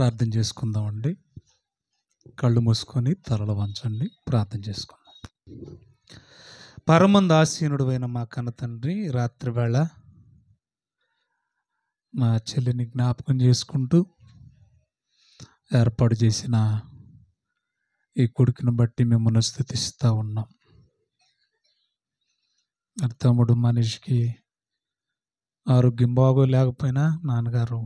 ప్రార్థన చేసుకుందామండి. కళ్ళు మూసుకొని తలలు వంచండి, ప్రార్థన చేసుకుందాం. పరమందు ఆసీనుడైన మా కన్న తండ్రి, రాత్రి వేళ మా చెల్లిని జ్ఞాపకం చేసుకుంటూ ఏర్పాటు చేసిన ఈ కొడుకుని బట్టి మిమ్మల్ని స్తుతిస్తూ ఉన్నాం. తమ్ముడు మనిషికి ఆరోగ్యం బాగోలేకపోయినా నాన్నగారు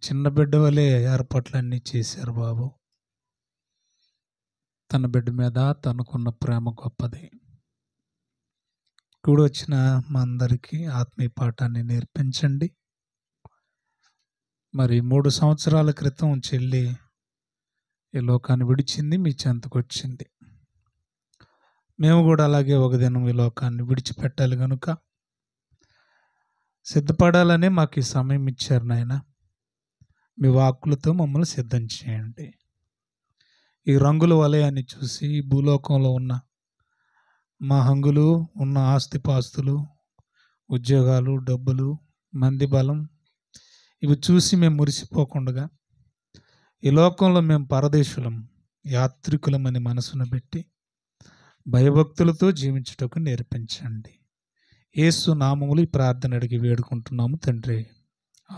చిన్న బిడ్డ వలె ఏర్పాట్లన్నీ చేశారు బాబు. తన బిడ్డ మీద తనకున్న ప్రేమ గొప్పది. కూడి వచ్చిన మా అందరికీ ఆత్మీయ పాఠాన్ని నేర్పించండి. మరి 3 సంవత్సరాల క్రితం చెల్లి ఈ లోకాన్ని విడిచింది, మీ చెంతకు వచ్చింది. మేము కూడా అలాగే ఒక దినం ఈ లోకాన్ని విడిచిపెట్టాలి కనుక సిద్ధపడాలని మాకు ఈ సమయం ఇచ్చారు నాయన. మీ వాక్కులతో మమ్మల్ని సిద్ధం చేయండి. ఈ రంగుల వలయాన్ని చూసి ఈ భూలోకంలో ఉన్న మా హంగులు, ఉన్న ఆస్తిపాస్తులు, ఉద్యోగాలు, డబ్బులు, మంది బలం ఇవి చూసి మేము మురిసిపోకుండా ఈ లోకంలో మేము పరదేశులం, యాత్రికులమని మనసును పెట్టి భయభక్తులతో జీవించుటకు నేర్పించండి. యేసు నామములు ఈ ప్రార్థన అడిగి వేడుకుంటున్నాము తండ్రి,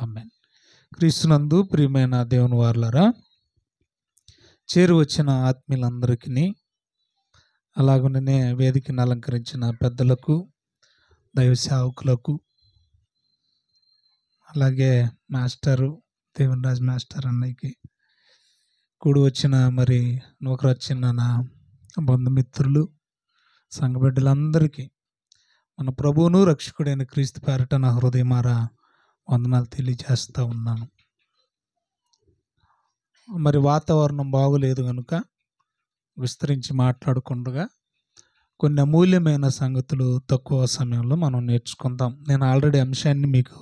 ఆమేన్. క్రీస్తునందు ప్రియమైన దేవుని వారలారా, చేరి వచ్చిన ఆత్మీయులందరికీ, అలాగనే వేదికను అలంకరించిన పెద్దలకు, దైవ సేవకులకు, అలాగే మాస్టరు దేవనరాజ్ మాస్టర్ అన్నయ్యకి, కూడి వచ్చిన మరి నూకరు వచ్చిన నా బంధుమిత్రులు, సంఘ బిడ్డలందరికీ మన ప్రభువును రక్షకుడైన క్రీస్తు పేరట నా హృదయమారా వందనాలు తెలియజేస్తూ ఉన్నాను. మరి వాతావరణం బాగోలేదు కనుక విస్తరించి మాట్లాడకుండా కొన్ని అమూల్యమైన సంగతులు తక్కువ సమయంలో మనం నేర్చుకుందాం. నేను ఆల్రెడీ అంశాన్ని మీకు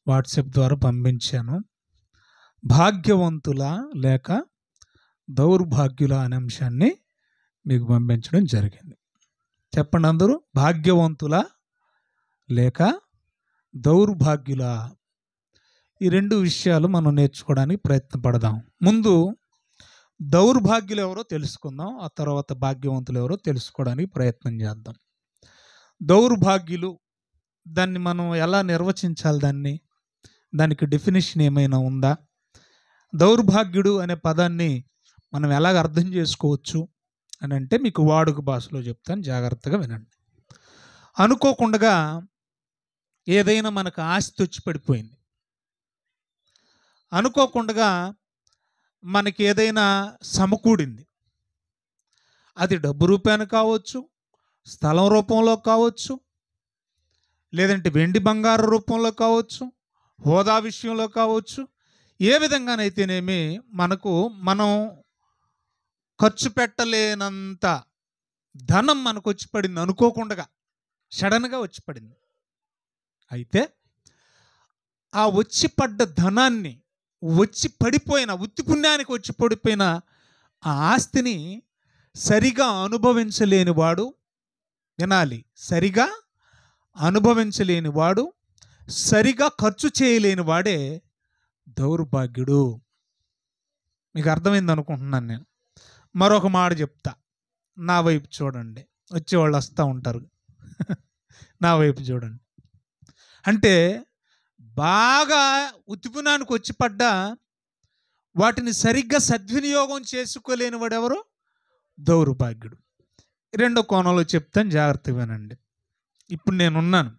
వాట్సాప్ ద్వారా పంపించాను. భాగ్యవంతుల లేక దౌర్భాగ్యుల అనే అంశాన్ని మీకు పంపించడం జరిగింది. చెప్పండి అందరూ, భాగ్యవంతుల లేక దౌర్భాగ్యుల. ఈ 2 విషయాలు మనం నేర్చుకోవడానికి ప్రయత్నపడదాం. ముందు దౌర్భాగ్యులు ఎవరో తెలుసుకుందాం, ఆ తర్వాత భాగ్యవంతులు ఎవరో తెలుసుకోవడానికి ప్రయత్నం చేద్దాం. దౌర్భాగ్యులు, దాన్ని మనం ఎలా నిర్వచించాలి? దానికి డెఫినేషన్ ఏమైనా ఉందా? దౌర్భాగ్యుడు అనే పదాన్ని మనం ఎలాగ అర్థం చేసుకోవచ్చు అని అంటే మీకు వాడుక భాషలో చెప్తాను, జాగ్రత్తగా వినండి. అనుకోకుండా ఏదైనా మనకు ఆస్తి వచ్చి పడిపోయింది, అనుకోకుండా మనకి ఏదైనా సమకూడింది. అది డబ్బు రూపాన కావచ్చు, స్థలం రూపంలో కావచ్చు, లేదంటే వెండి బంగారు రూపంలో కావచ్చు, హోదా విషయంలో కావచ్చు. ఏ విధంగానైతేనేమి మనం ఖర్చు పెట్టలేనంత ధనం మనకు వచ్చి పడింది, అనుకోకుండా సడన్గా వచ్చి పడింది. అయితే ఆ వచ్చి పడ్డ ధనాన్ని, వచ్చి పడిపోయిన ఉత్తి పుణ్యానికి వచ్చి పడిపోయిన ఆ ఆస్తిని సరిగా అనుభవించలేని వాడు, వినాలి, సరిగా అనుభవించలేని వాడు, సరిగా ఖర్చు చేయలేని వాడే దౌర్భాగ్యుడు. మీకు అర్థమైంది అనుకుంటున్నాను నేను. మరొక మాట చెప్తా, నా వైపు చూడండి. వచ్చేవాళ్ళు వస్తూ ఉంటారు, నా వైపు చూడండి. అంటే బాగా ఉత్తిపునానికి వచ్చి పడ్డా వాటిని సరిగ్గా సద్వినియోగం చేసుకోలేని వాడు ఎవరు? దౌర్భాగ్యుడు. 2వ కోణంలో చెప్తాను, జాగ్రత్తగా వినండి. ఇప్పుడు నేనున్నాను,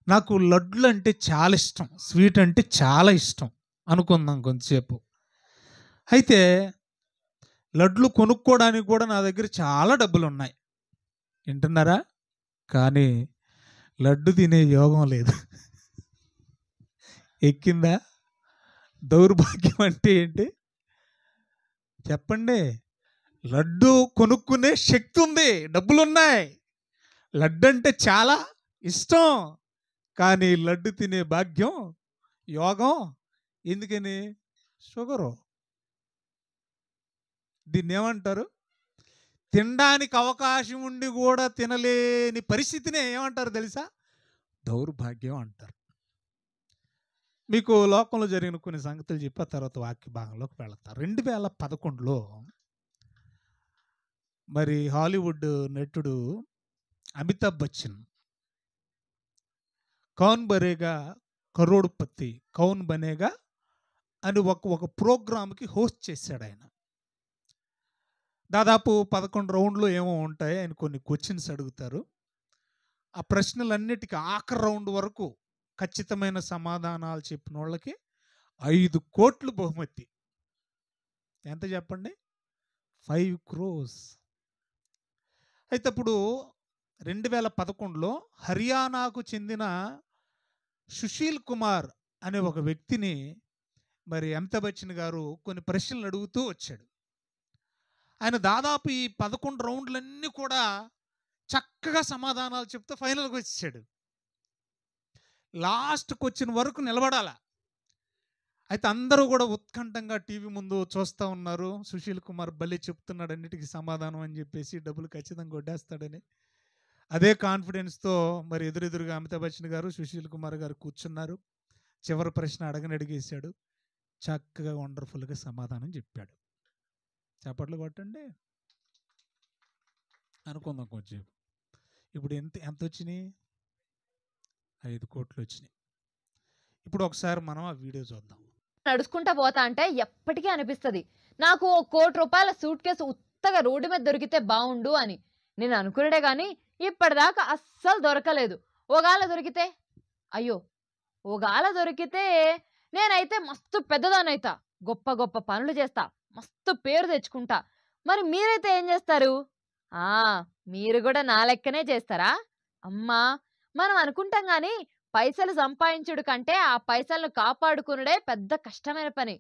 నాకు లడ్లు అంటే చాలా ఇష్టం, స్వీట్ అంటే చాలా ఇష్టం అనుకుందాం కొంతసేపు. అయితే లడ్లు కొనుక్కోవడానికి కూడా నా దగ్గర చాలా డబ్బులు ఉన్నాయి, వింటున్నారా? కానీ లడ్డు తినే యోగం లేదు. ఎక్కిందా? దౌర్భాగ్యం అంటే ఏంటి చెప్పండి? లడ్డు కొనుక్కునే శక్తి ఉంది, డబ్బులున్నాయి, లడ్డు అంటే చాలా ఇష్టం, కానీ లడ్డు తినే భాగ్యం, యోగం ఎందుకని? షుగరు. దీన్ని ఏమంటారు? తినడానికి అవకాశం ఉండి కూడా తినలేని పరిస్థితినే ఏమంటారు తెలుసా? దౌర్భాగ్యం అంటారు. మీకు లోకంలో జరిగిన కొన్ని సంగతులు చెప్పి ఆ తర్వాత వాక్య భాగంలోకి వెళతారు. 2011లో మరి హాలీవుడ్ నటుడు అమితాబ్ బచ్చన్ కౌన్ బనేగా కరోడ్పతి, కౌన్ బనేగా అని ఒక ప్రోగ్రామ్కి హోస్ట్ చేశాడు ఆయన. దాదాపు 11 రౌండ్లు ఏమో ఉంటాయి. ఆయన కొన్ని క్వశ్చన్స్ అడుగుతారు. ఆ ప్రశ్నలన్నిటికీ ఆఖరి రౌండ్ వరకు ఖచ్చితమైన సమాధానాలు చెప్పిన వాళ్ళకి 5 కోట్లు బహుమతి. ఎంత చెప్పండి? 5 crores. అయితే అప్పుడు 2011లో హర్యానాకు చెందిన సుశీల్ కుమార్ అనే ఒక వ్యక్తిని మరి అమితాబ్ బచ్చన్ గారు కొన్ని ప్రశ్నలు అడుగుతూ వచ్చాడు. ఆయన దాదాపు ఈ 11 రౌండ్లన్నీ కూడా చక్కగా సమాధానాలు చెప్తూ ఫైనల్కి వచ్చేసాడు. లాస్ట్కి వచ్చిన వరకు నిలబడాల. అయితే అందరూ కూడా ఉత్కంఠంగా టీవీ ముందు చూస్తూ ఉన్నారు. సుశీల్ కుమార్ భలే చెప్తున్నాడు అన్నిటికీ సమాధానం అని చెప్పేసి, డబ్బులు ఖచ్చితంగా కొట్టేస్తాడని. అదే కాన్ఫిడెన్స్తో మరి ఎదురెదురుగా అమితాబ్ బచ్చన్ గారు, సుశీల్ కుమార్ గారు కూర్చున్నారు. చివరి ప్రశ్న అడిగేశాడు. చక్కగా వండర్ఫుల్గా సమాధానం చెప్పాడు. చప్పట్లు కొట్టండి అనుకుందాం కొంచెం. ఇప్పుడు ఎంత వచ్చినాయి? 5 కోట్లు వచ్చినాయి. ఇప్పుడు ఒకసారి మనం ఆ వీడియో చూద్దాం. నడుచుకుంటా పోతా అంటే ఎప్పటికీ అనిపిస్తుంది, నాకు ఓ ₹1,00,00,000 సూట్ కేసు ఉత్తగా రోడ్డు మీద దొరికితే బాగుండు అని. నేను అనుకునేదే కానీ ఇప్పటిదాకా అస్సలు దొరకలేదు. ఓగాల దొరికితే, అయ్యో ఓగాల దొరికితే నేనైతే మస్తు పెద్దదానైతా, గొప్ప గొప్ప పనులు చేస్తా, మస్తు పేరు తెచ్చుకుంటా. మరి మీరైతే ఏం చేస్తారు? మీరు కూడా నా లెక్కనే చేస్తారా? అమ్మా, మనం అనుకుంటాం గాని పైసలు సంపాదించుడు కంటే ఆ పైసలను కాపాడుకునుడే పెద్ద కష్టమైన పని.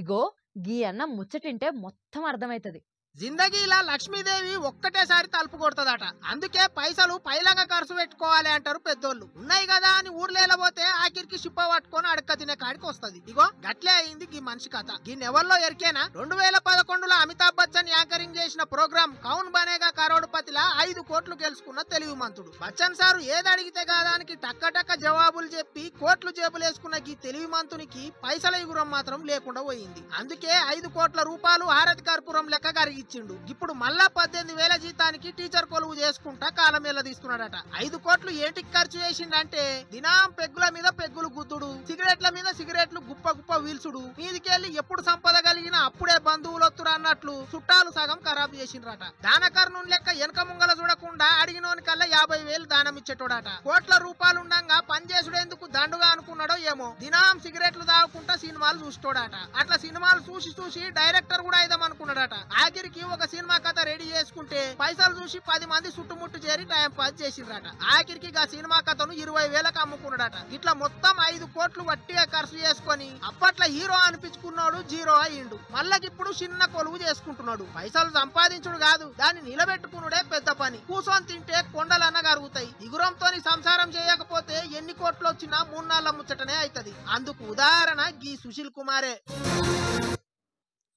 ఇగో గీ అన్న ముచ్చటింటే మొత్తం అర్థమైతది. జిందగీలా లక్ష్మీదేవి ఒక్కటేసారి తలుపు కొడుతుందట. అందుకే పైసలు పైలంగా ఖర్చు పెట్టుకోవాలి అంటారు పెద్దోళ్ళు. ఉన్నాయి కదా అని ఊర్లేకపోతే ఆఖరికి షిప్ప పట్టుకొని అడక్క తినే కాడికి వస్తది. ఇగో గట్లే అయింది గీ మనిషి కథ. గీ నెవల్లో ఎరికేనా? 2011లో అమితాబ్ బచ్చన్ యాంకరింగ్ చేసిన ప్రోగ్రామ్ కౌన్ బనేగా కరోడ్పతిలా 5 కోట్లు గెలుచుకున్న తెలివి మంతుడు. బచ్చన్ సారు ఏది అడిగితే కాదానికి టక్క జవాబులు చెప్పి కోట్లు జేబులేసుకున్న గీ తెలివి మంతునికి పైసల ఎగురం మాత్రం లేకుండా పోయింది. అందుకే 5 కోట్ల రూపాయలు హారతి కర్పూరం లెక్క కరిగి ఇచ్చిండు. ఇప్పుడు మళ్ళా 18,000 జీతానికి టీచర్ కొలువు చేసుకుంటా కాలం తీసుకున్నాడట. 5 కోట్లు ఏంటికి ఖర్చు చేసిండంటే దినం పెగ్గుల మీద పెగ్గులు గుద్దుడు, సిగరెట్ల మీద సిగరెట్లు గుప్ప వీల్చుడు, మీదికెళ్ళి ఎప్పుడు సంపద కలిగినా అప్పుడే బంధువులు వత్తురు అన్నట్లు చుట్టాలు సగం ఖరాబ్ చేసిండ్రట. దానకర్ణుని లెక్క వెనక ముంగల చూడకుండా అడిగినోని కల్లా 50,000 దానం ఇచ్చేటోడట. కోట్ల రూపాయలుండగా పనిచేసుడేందుకు దండుగా అనుకున్నాడో ఏమో. దినం సిగరెట్లు తాగుకుంటా సినిమాలు చూస్తోడట. అట్లా సినిమాలు చూసి డైరెక్టర్ కూడా అయిదాం అనుకున్నాడట. ఆఖరికి ఒక సినిమా కథ రెడీ చేసుకుంటే పైసలు చూసి 10 మంది చుట్టుముట్టు చేరి టైం పాస్ చేసిండ్రట. ఆఖరికి ఆ సినిమా కథను 20,000కి అమ్ముకున్నాడట. ఇట్లా మొత్తం 5 కోట్లు వట్టిగా ఖర్చు చేసుకొని అప్పట్లో హీరో అనిపించుకున్నాడు, జీరో అయ్యిండు. మళ్ళకిప్పుడు చిన్న కొలువు చేసుకుంటున్నాడు. పైసలు సంపాదించుడు కాదు, దాన్ని నిలబెట్టుకునుడే పెద్ద పని. కూసోని తింటే కొండలన్న కరుగుతాయి. ఇగురంతో సంసారం చేయకపోతే ఎన్ని కోట్లు వచ్చినా 3 నాళ్ళ ముచ్చటనే అవుతుంది. అందుకు ఉదాహరణ గీ సుశీల్ కుమారే.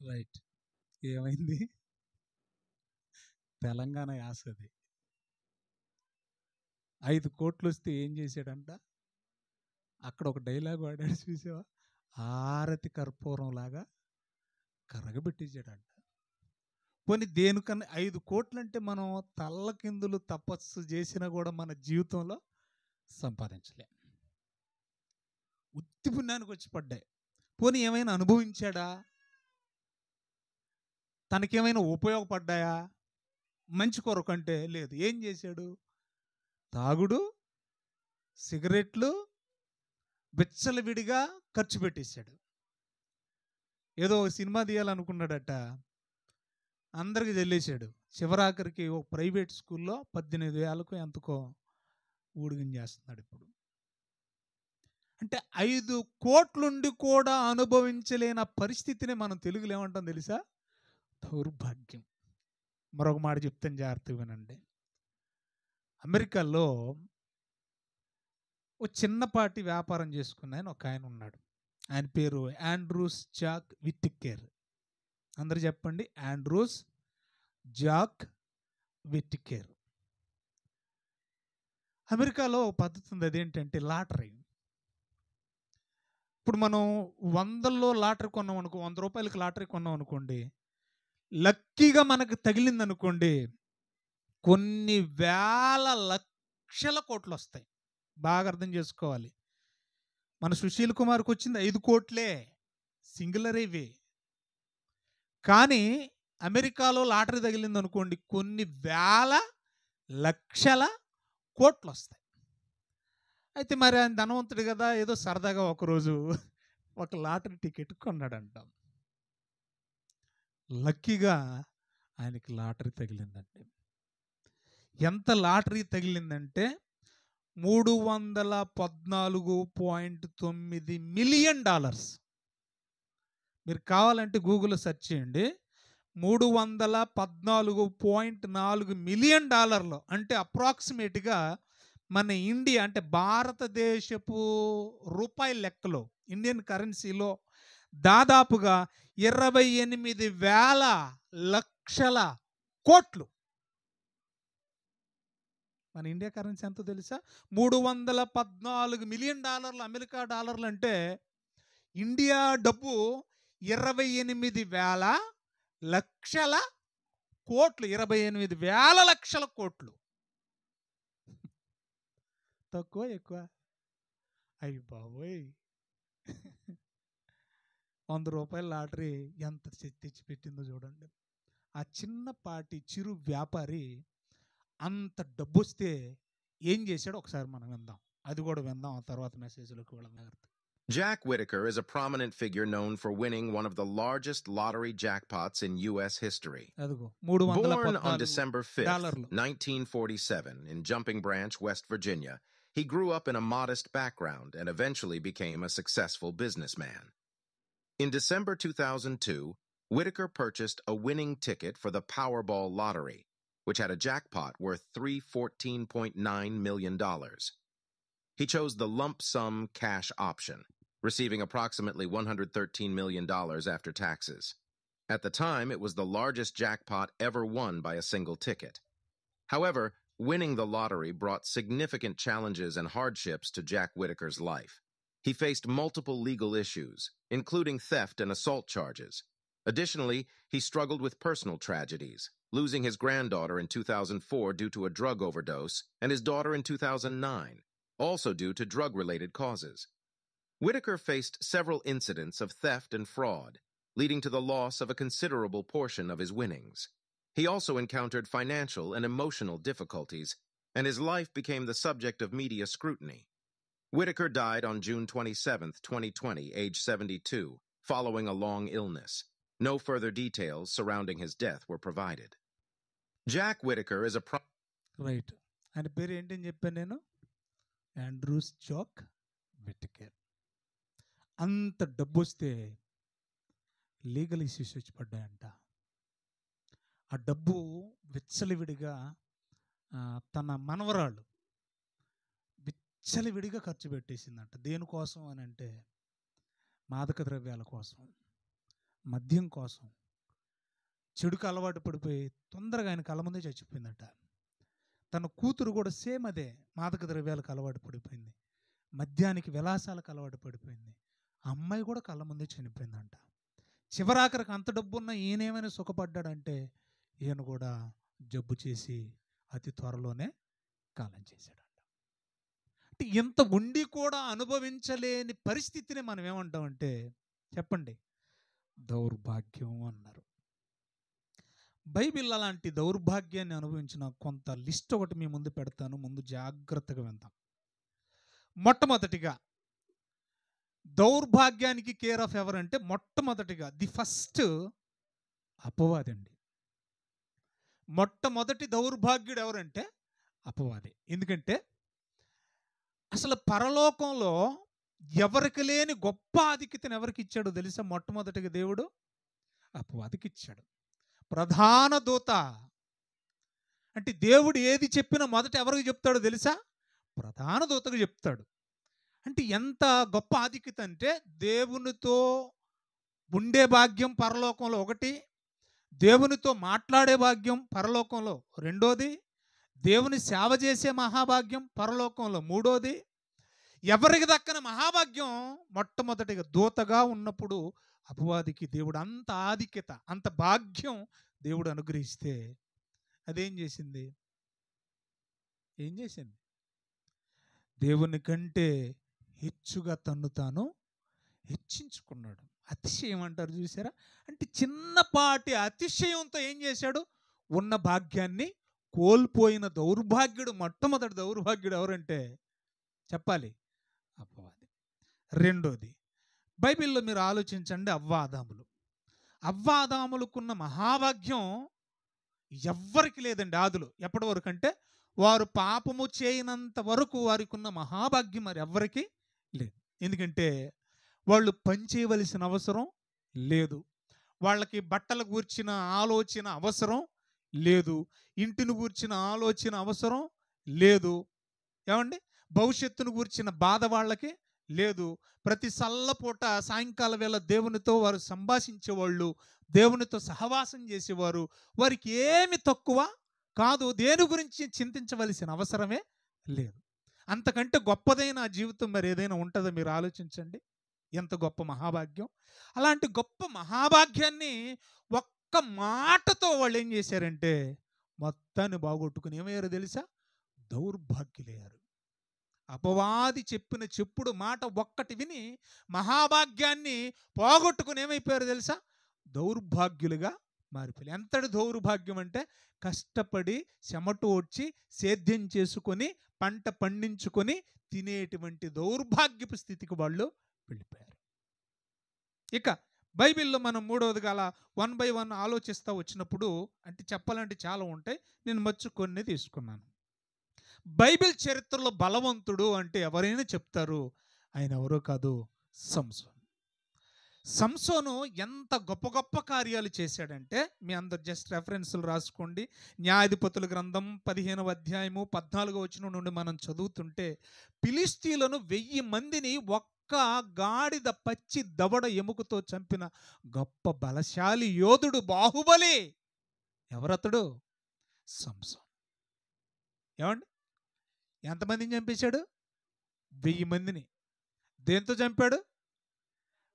రైట్. ఏమైంది? తెలంగాణ యాసది. 5 కోట్లు వస్తే ఏం చేశాడంట? అక్కడ ఒక డైలాగ్ వాడాడు చూసావా? హారతి కర్పూరం లాగా కరగబెట్టించాడంట. పోనీ దేనికన్నా 5 కోట్లు అంటే మనం తల్లకిందులు తపస్సు చేసినా కూడా మన జీవితంలో సంపాదించలే. ఉత్తి పుణ్యానికి వచ్చి పడ్డాయి. పోనీ ఏమైనా అనుభవించాడా? తనకేమైనా ఉపయోగపడ్డాయా? మంచి కొరకంటే లేదు. ఏం చేశాడు? తాగుడు, సిగరెట్లు విచ్చలవిడిగా ఖర్చు పెట్టేశాడు. ఏదో ఒక సినిమా తీయాలనుకున్నాడట, అందరికి చెల్లేశాడు. చివరాఖరికి ఒక ప్రైవేట్ స్కూల్లో 18,000కు ఎంతకో ఊడిగం చేస్తున్నాడు ఇప్పుడు. అంటే 5 కోట్లుండి కూడా అనుభవించలేని పరిస్థితిని మనం తెలుగులో ఏమంటాం తెలుసా? దౌర్భాగ్యం. మరొక మాట చెప్తాను, జాగ్రత్తగా వినండి. అమెరికాలో ఒక చిన్నపాటి వ్యాపారం చేసుకున్న ఒక ఆయన ఉన్నాడు. ఆయన పేరు ఆండ్రూస్ జాక్ విట్టికేర్. అందరు చెప్పండి, ఆండ్రూస్ జాక్ విట్టికేర్. అమెరికాలో పద్ధతి ఉంది, అదేంటంటే లాటరీ. ఇప్పుడు మనం 100లో లాటరీ కొన్నాం అనుకో, 100 రూపాయలకి లాటరీ కొన్నాం అనుకోండి, లక్కీగా మనకు తగిలింది అనుకోండి, కొన్ని వేల లక్షల కోట్లు వస్తాయి. బాగా అర్థం చేసుకోవాలి. మన సుశీల్ కుమార్కి వచ్చింది 5 కోట్లే, సింగులర్ ఇవి. కానీ అమెరికాలో లాటరీ తగిలింది అనుకోండి, కొన్ని వేల లక్షల కోట్లు వస్తాయి. అయితే మరి ఆయన ధనవంతుడు కదా, ఏదో సరదాగా ఒకరోజు ఒక లాటరీ టికెట్ కొన్నాడంట. లక్కీగా ఆయనకి లాటరీ తగిలిందండి. ఎంత లాటరీ తగిలిందంటే $314.9 మిలియన్. మీరు కావాలంటే గూగుల్లో సెర్చ్ చేయండి. $314.4 మిలియన్, అంటే అప్రాక్సిమేట్గా మన ఇండియా అంటే భారతదేశపు రూపాయల లెక్కలో, ఇండియన్ కరెన్సీలో దాదాపుగా 28,000 లక్షల కోట్లు. మన ఇండియా కరెన్సీ ఎంతో తెలుసా? $314 మిలియన్ అమెరికా డాలర్లు. అంటే ఇండియా డబ్బు 28,000 లక్షల కోట్లు. 28,000 లక్షల కోట్లు. తక్కువ ఎక్కువ? అయ్యి బాబోయ్, 100 రూపాయల లాటరీ ఎంత తెచ్చిపెట్టిందో చూడండి. ఆ చిన్నపాటి చిరు వ్యాపారి అంత డబ్బు వస్తే ఏం చేశాడో ఒకసారి మనం విందాం. అది కూడా విందాం, ఆ తర్వాత మెసేజ్లోకి వెళ్దాం. Jack Whittaker is a prominent figure known for winning one of the largest lottery jackpots in U.S. history. అదిగో Born on 314 December 5th, డాలర్లు. 1947, in Jumping Branch, West Virginia, he grew up in a modest background and eventually became a successful businessman. In December 2002, Whittaker purchased a winning ticket for the Powerball lottery, which had a jackpot worth $314.9 million. He chose the lump sum cash option, receiving approximately $113 million after taxes. At the time, it was the largest jackpot ever won by a single ticket. However, winning the lottery brought significant challenges and hardships to Jack Whittaker's life. He faced multiple legal issues, including theft and assault charges. Additionally, he struggled with personal tragedies, losing his granddaughter in 2004 due to a drug overdose and his daughter in 2009, also due to drug-related causes. Whittaker faced several incidents of theft and fraud, leading to the loss of a considerable portion of his winnings. He also encountered financial and emotional difficulties, and his life became the subject of media scrutiny. Whittaker died on June 27, 2020, age 72, following a long illness. No further details surrounding his death were provided. Jack Whittaker is a right. ఆయన పేరు ఏంటని చెప్పాను నేను? Andrews Jack Whittaker. అంత డబ్బు వస్తే legal issues వచ్చి పడ్డాయంట. ఆ డబ్బు విచ్చలవిడిగా తన మనవరాళ్ళు విచ్చలవిడిగా ఖర్చు పెట్టేసిందంట. దేనికోసం అని అంటే మాదక ద్రవ్యాల కోసం, మద్యం కోసం. చెడుకు అలవాటు పడిపోయి తొందరగా ఆయన కళ్ళ ముందే చచ్చిపోయిందట. తన కూతురు కూడా సేమ్ అదే, మాదక ద్రవ్యాలకు అలవాటు పడిపోయింది, మద్యానికి విలాసాలకు అలవాటు పడిపోయింది. ఆ అమ్మాయి కూడా కళ్ళ ముందే చనిపోయిందంట. చివరాఖరికి అంత డబ్బున్న ఈయనేమైనా సుఖపడ్డాడంటే ఈయన కూడా జబ్బు చేసి అతి త్వరలోనే కాలం చేశాడంట. అంటే ఇంత ఉండి కూడా అనుభవించలేని పరిస్థితిని మనం ఏమంటామంటే చెప్పండి, దౌర్భాగ్యం అన్నారు. బైబిల్ అలాంటి దౌర్భాగ్యాన్ని అనుభవించిన కొంత లిస్ట్ ఒకటి మీ ముందు పెడతాను, ముందు జాగ్రత్తగా విందాం. మొట్టమొదటిగా దౌర్భాగ్యానికి కేర్ ఆఫ్ ఎవరంటే మొట్టమొదటిగా ది ఫస్ట్ అపవాది అండి. మొట్టమొదటి దౌర్భాగ్యుడు ఎవరంటే అపవాది. ఎందుకంటే అసలు పరలోకంలో ఎవరికి లేని గొప్ప ఆధిక్యతను ఎవరికి ఇచ్చాడో తెలుసా? మొట్టమొదటిగా దేవుడు అపవాదికి ఇచ్చాడు. ప్రధాన దూత అంటే దేవుడు ఏది చెప్పినా మొదట ఎవరికి చెప్తాడో తెలుసా? ప్రధాన దూతకు చెప్తాడు. అంటే ఎంత గొప్ప ఆధిక్యత అంటే దేవునితో ఉండే భాగ్యం పరలోకంలో ఒకటి, దేవునితో మాట్లాడే భాగ్యం పరలోకంలో రెండోది, దేవుని సేవ చేసే మహాభాగ్యం పరలోకంలో మూడోది, ఎవరికి దక్కని మహాభాగ్యం మొట్టమొదటిగా దూతగా ఉన్నప్పుడు అపవాదికి దేవుడు అంత ఆధిక్యత, అంత భాగ్యం దేవుడు అనుగ్రహిస్తే అదేం చేసింది? ఏం చేసింది? దేవుని కంటే హెచ్చుగా తన్ను తాను హెచ్చించుకున్నాడు. అతిశయం అంటారు చూసారా? అంటే చిన్నపాటి అతిశయంతో ఏం చేశాడు? ఉన్న భాగ్యాన్ని కోల్పోయిన దౌర్భాగ్యుడు, మొట్టమొదటి దౌర్భాగ్యుడు ఎవరంటే చెప్పాలి, అపవాది. రెండోది, బైబిల్లో మీరు ఆలోచించండి, అవ్వాదాములు. అవ్వాదాములకున్న మహాభాగ్యం ఎవ్వరికి లేదండి ఆదులు. ఎప్పటి వరకు అంటే వారు పాపము చేయనంత వరకు వారికి ఉన్న మహాభాగ్యం మరి ఎవ్వరికి లేదు. ఎందుకంటే వాళ్ళు పనిచేయవలసిన అవసరం లేదు, వాళ్ళకి బట్టల గూర్చిన ఆలోచన అవసరం లేదు, ఇంటిని గూర్చిన ఆలోచన అవసరం లేదు, ఏమండి, భవిష్యత్తును గూర్చిన బాధ వాళ్ళకి లేదు. ప్రతి సల్లపూట సాయంకాల వేళ దేవునితో వారు సంభాషించేవాళ్ళు, దేవునితో సహవాసం చేసేవారు. వారికి ఏమి తక్కువ కాదు, దేని గురించి చింతించవలసిన అవసరమే లేదు. అంతకంటే గొప్పదైన జీవితం మరి ఏదైనా ఉంటుందో మీరు ఆలోచించండి. ఎంత గొప్ప మహాభాగ్యం! అలాంటి గొప్ప మహాభాగ్యాన్ని ఒక్క మాటతో వాళ్ళు ఏం చేశారంటే మొత్తాన్ని బాగొట్టుకుని ఏమయ్యారో తెలుసా? దౌర్భాగ్యులయ్యారు. అపవాది చెప్పిన చెప్పుడు మాట ఒక్కటి విని మహాభాగ్యాన్ని పోగొట్టుకుని ఏమైపోయారు తెలుసా? దౌర్భాగ్యులుగా మారిపోయారు. ఎంతటి దౌర్భాగ్యం అంటే కష్టపడి చెమటోడ్చి సేద్యం చేసుకొని పంట పండించుకొని తినేటువంటి దౌర్భాగ్యపు స్థితికి వాళ్ళు వెళ్ళిపోయారు. ఇక బైబిల్లో మనం మూడవదిగా అలా 1 by 1 ఆలోచిస్తూ వచ్చినప్పుడు, అంటే చెప్పాలంటే చాలా ఉంటాయి, నేను మచ్చు కొన్ని తీసుకున్నాను. బైబిల్ చరిత్రలో బలవంతుడు అంటే ఎవరైనా చెప్తారు, ఆయన ఎవరో కాదు, సంసోను. సంసోను ఎంత గొప్ప గొప్ప కార్యాలు చేశాడంటే మీ అందరు జస్ట్ రెఫరెన్సులు రాసుకోండి. న్యాయాధిపతుల గ్రంథం 15వ అధ్యాయము 14వ వచనం నుండి మనం చదువుతుంటే, ఫిలిష్తీయులను 1000 మందిని ఒక్క గాడిద పచ్చి దవడ ఎముకతో చంపిన గొప్ప బలశాలి యోధుడు, బాహుబలి. ఎవరతడు? సంసోను. ఏమండి, ఎంతమందిని చంపేశాడు? 1000 మందిని. దేంతో చంపాడు?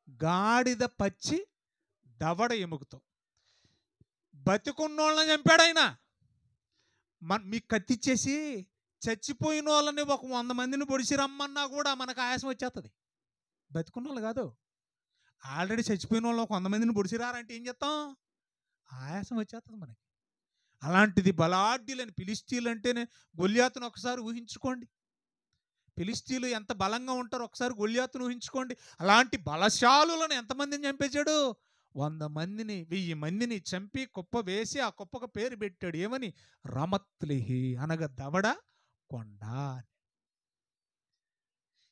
గాడిద పచ్చి దవడ ఎముకతో. బతికున్నోళ్ళని చంపాడు ఆయన. మీకు కత్తిచ్చేసి చచ్చిపోయిన వాళ్ళని ఒక 100 మందిని పొడిచి రమ్మన్నా కూడా మనకు ఆయాసం వచ్చేస్తుంది. బతికున్న వాళ్ళు కాదు, ఆల్రెడీ చచ్చిపోయిన వాళ్ళు ఒక 100 మందిని పొడిచిరారంటే ఏం చేస్తాం? ఆయాసం వచ్చేస్తుంది మనకి. అలాంటిది బలాఢ్యులని ఫిలిష్తీయులు అంటేనే గొల్యాతును ఒకసారి ఊహించుకోండి. ఫిలిష్తీయులు ఎంత బలంగా ఉంటారో ఒకసారి గొల్యాతును ఊహించుకోండి. అలాంటి బలశాలులను ఎంతమందిని చంపేశాడు? 100 మందిని, 1000 మందిని చంపి కుప్ప వేసి ఆ కుప్పకు పేరు పెట్టాడు. ఏమని? రమత్లిహి, అనగా దవడ కొండ.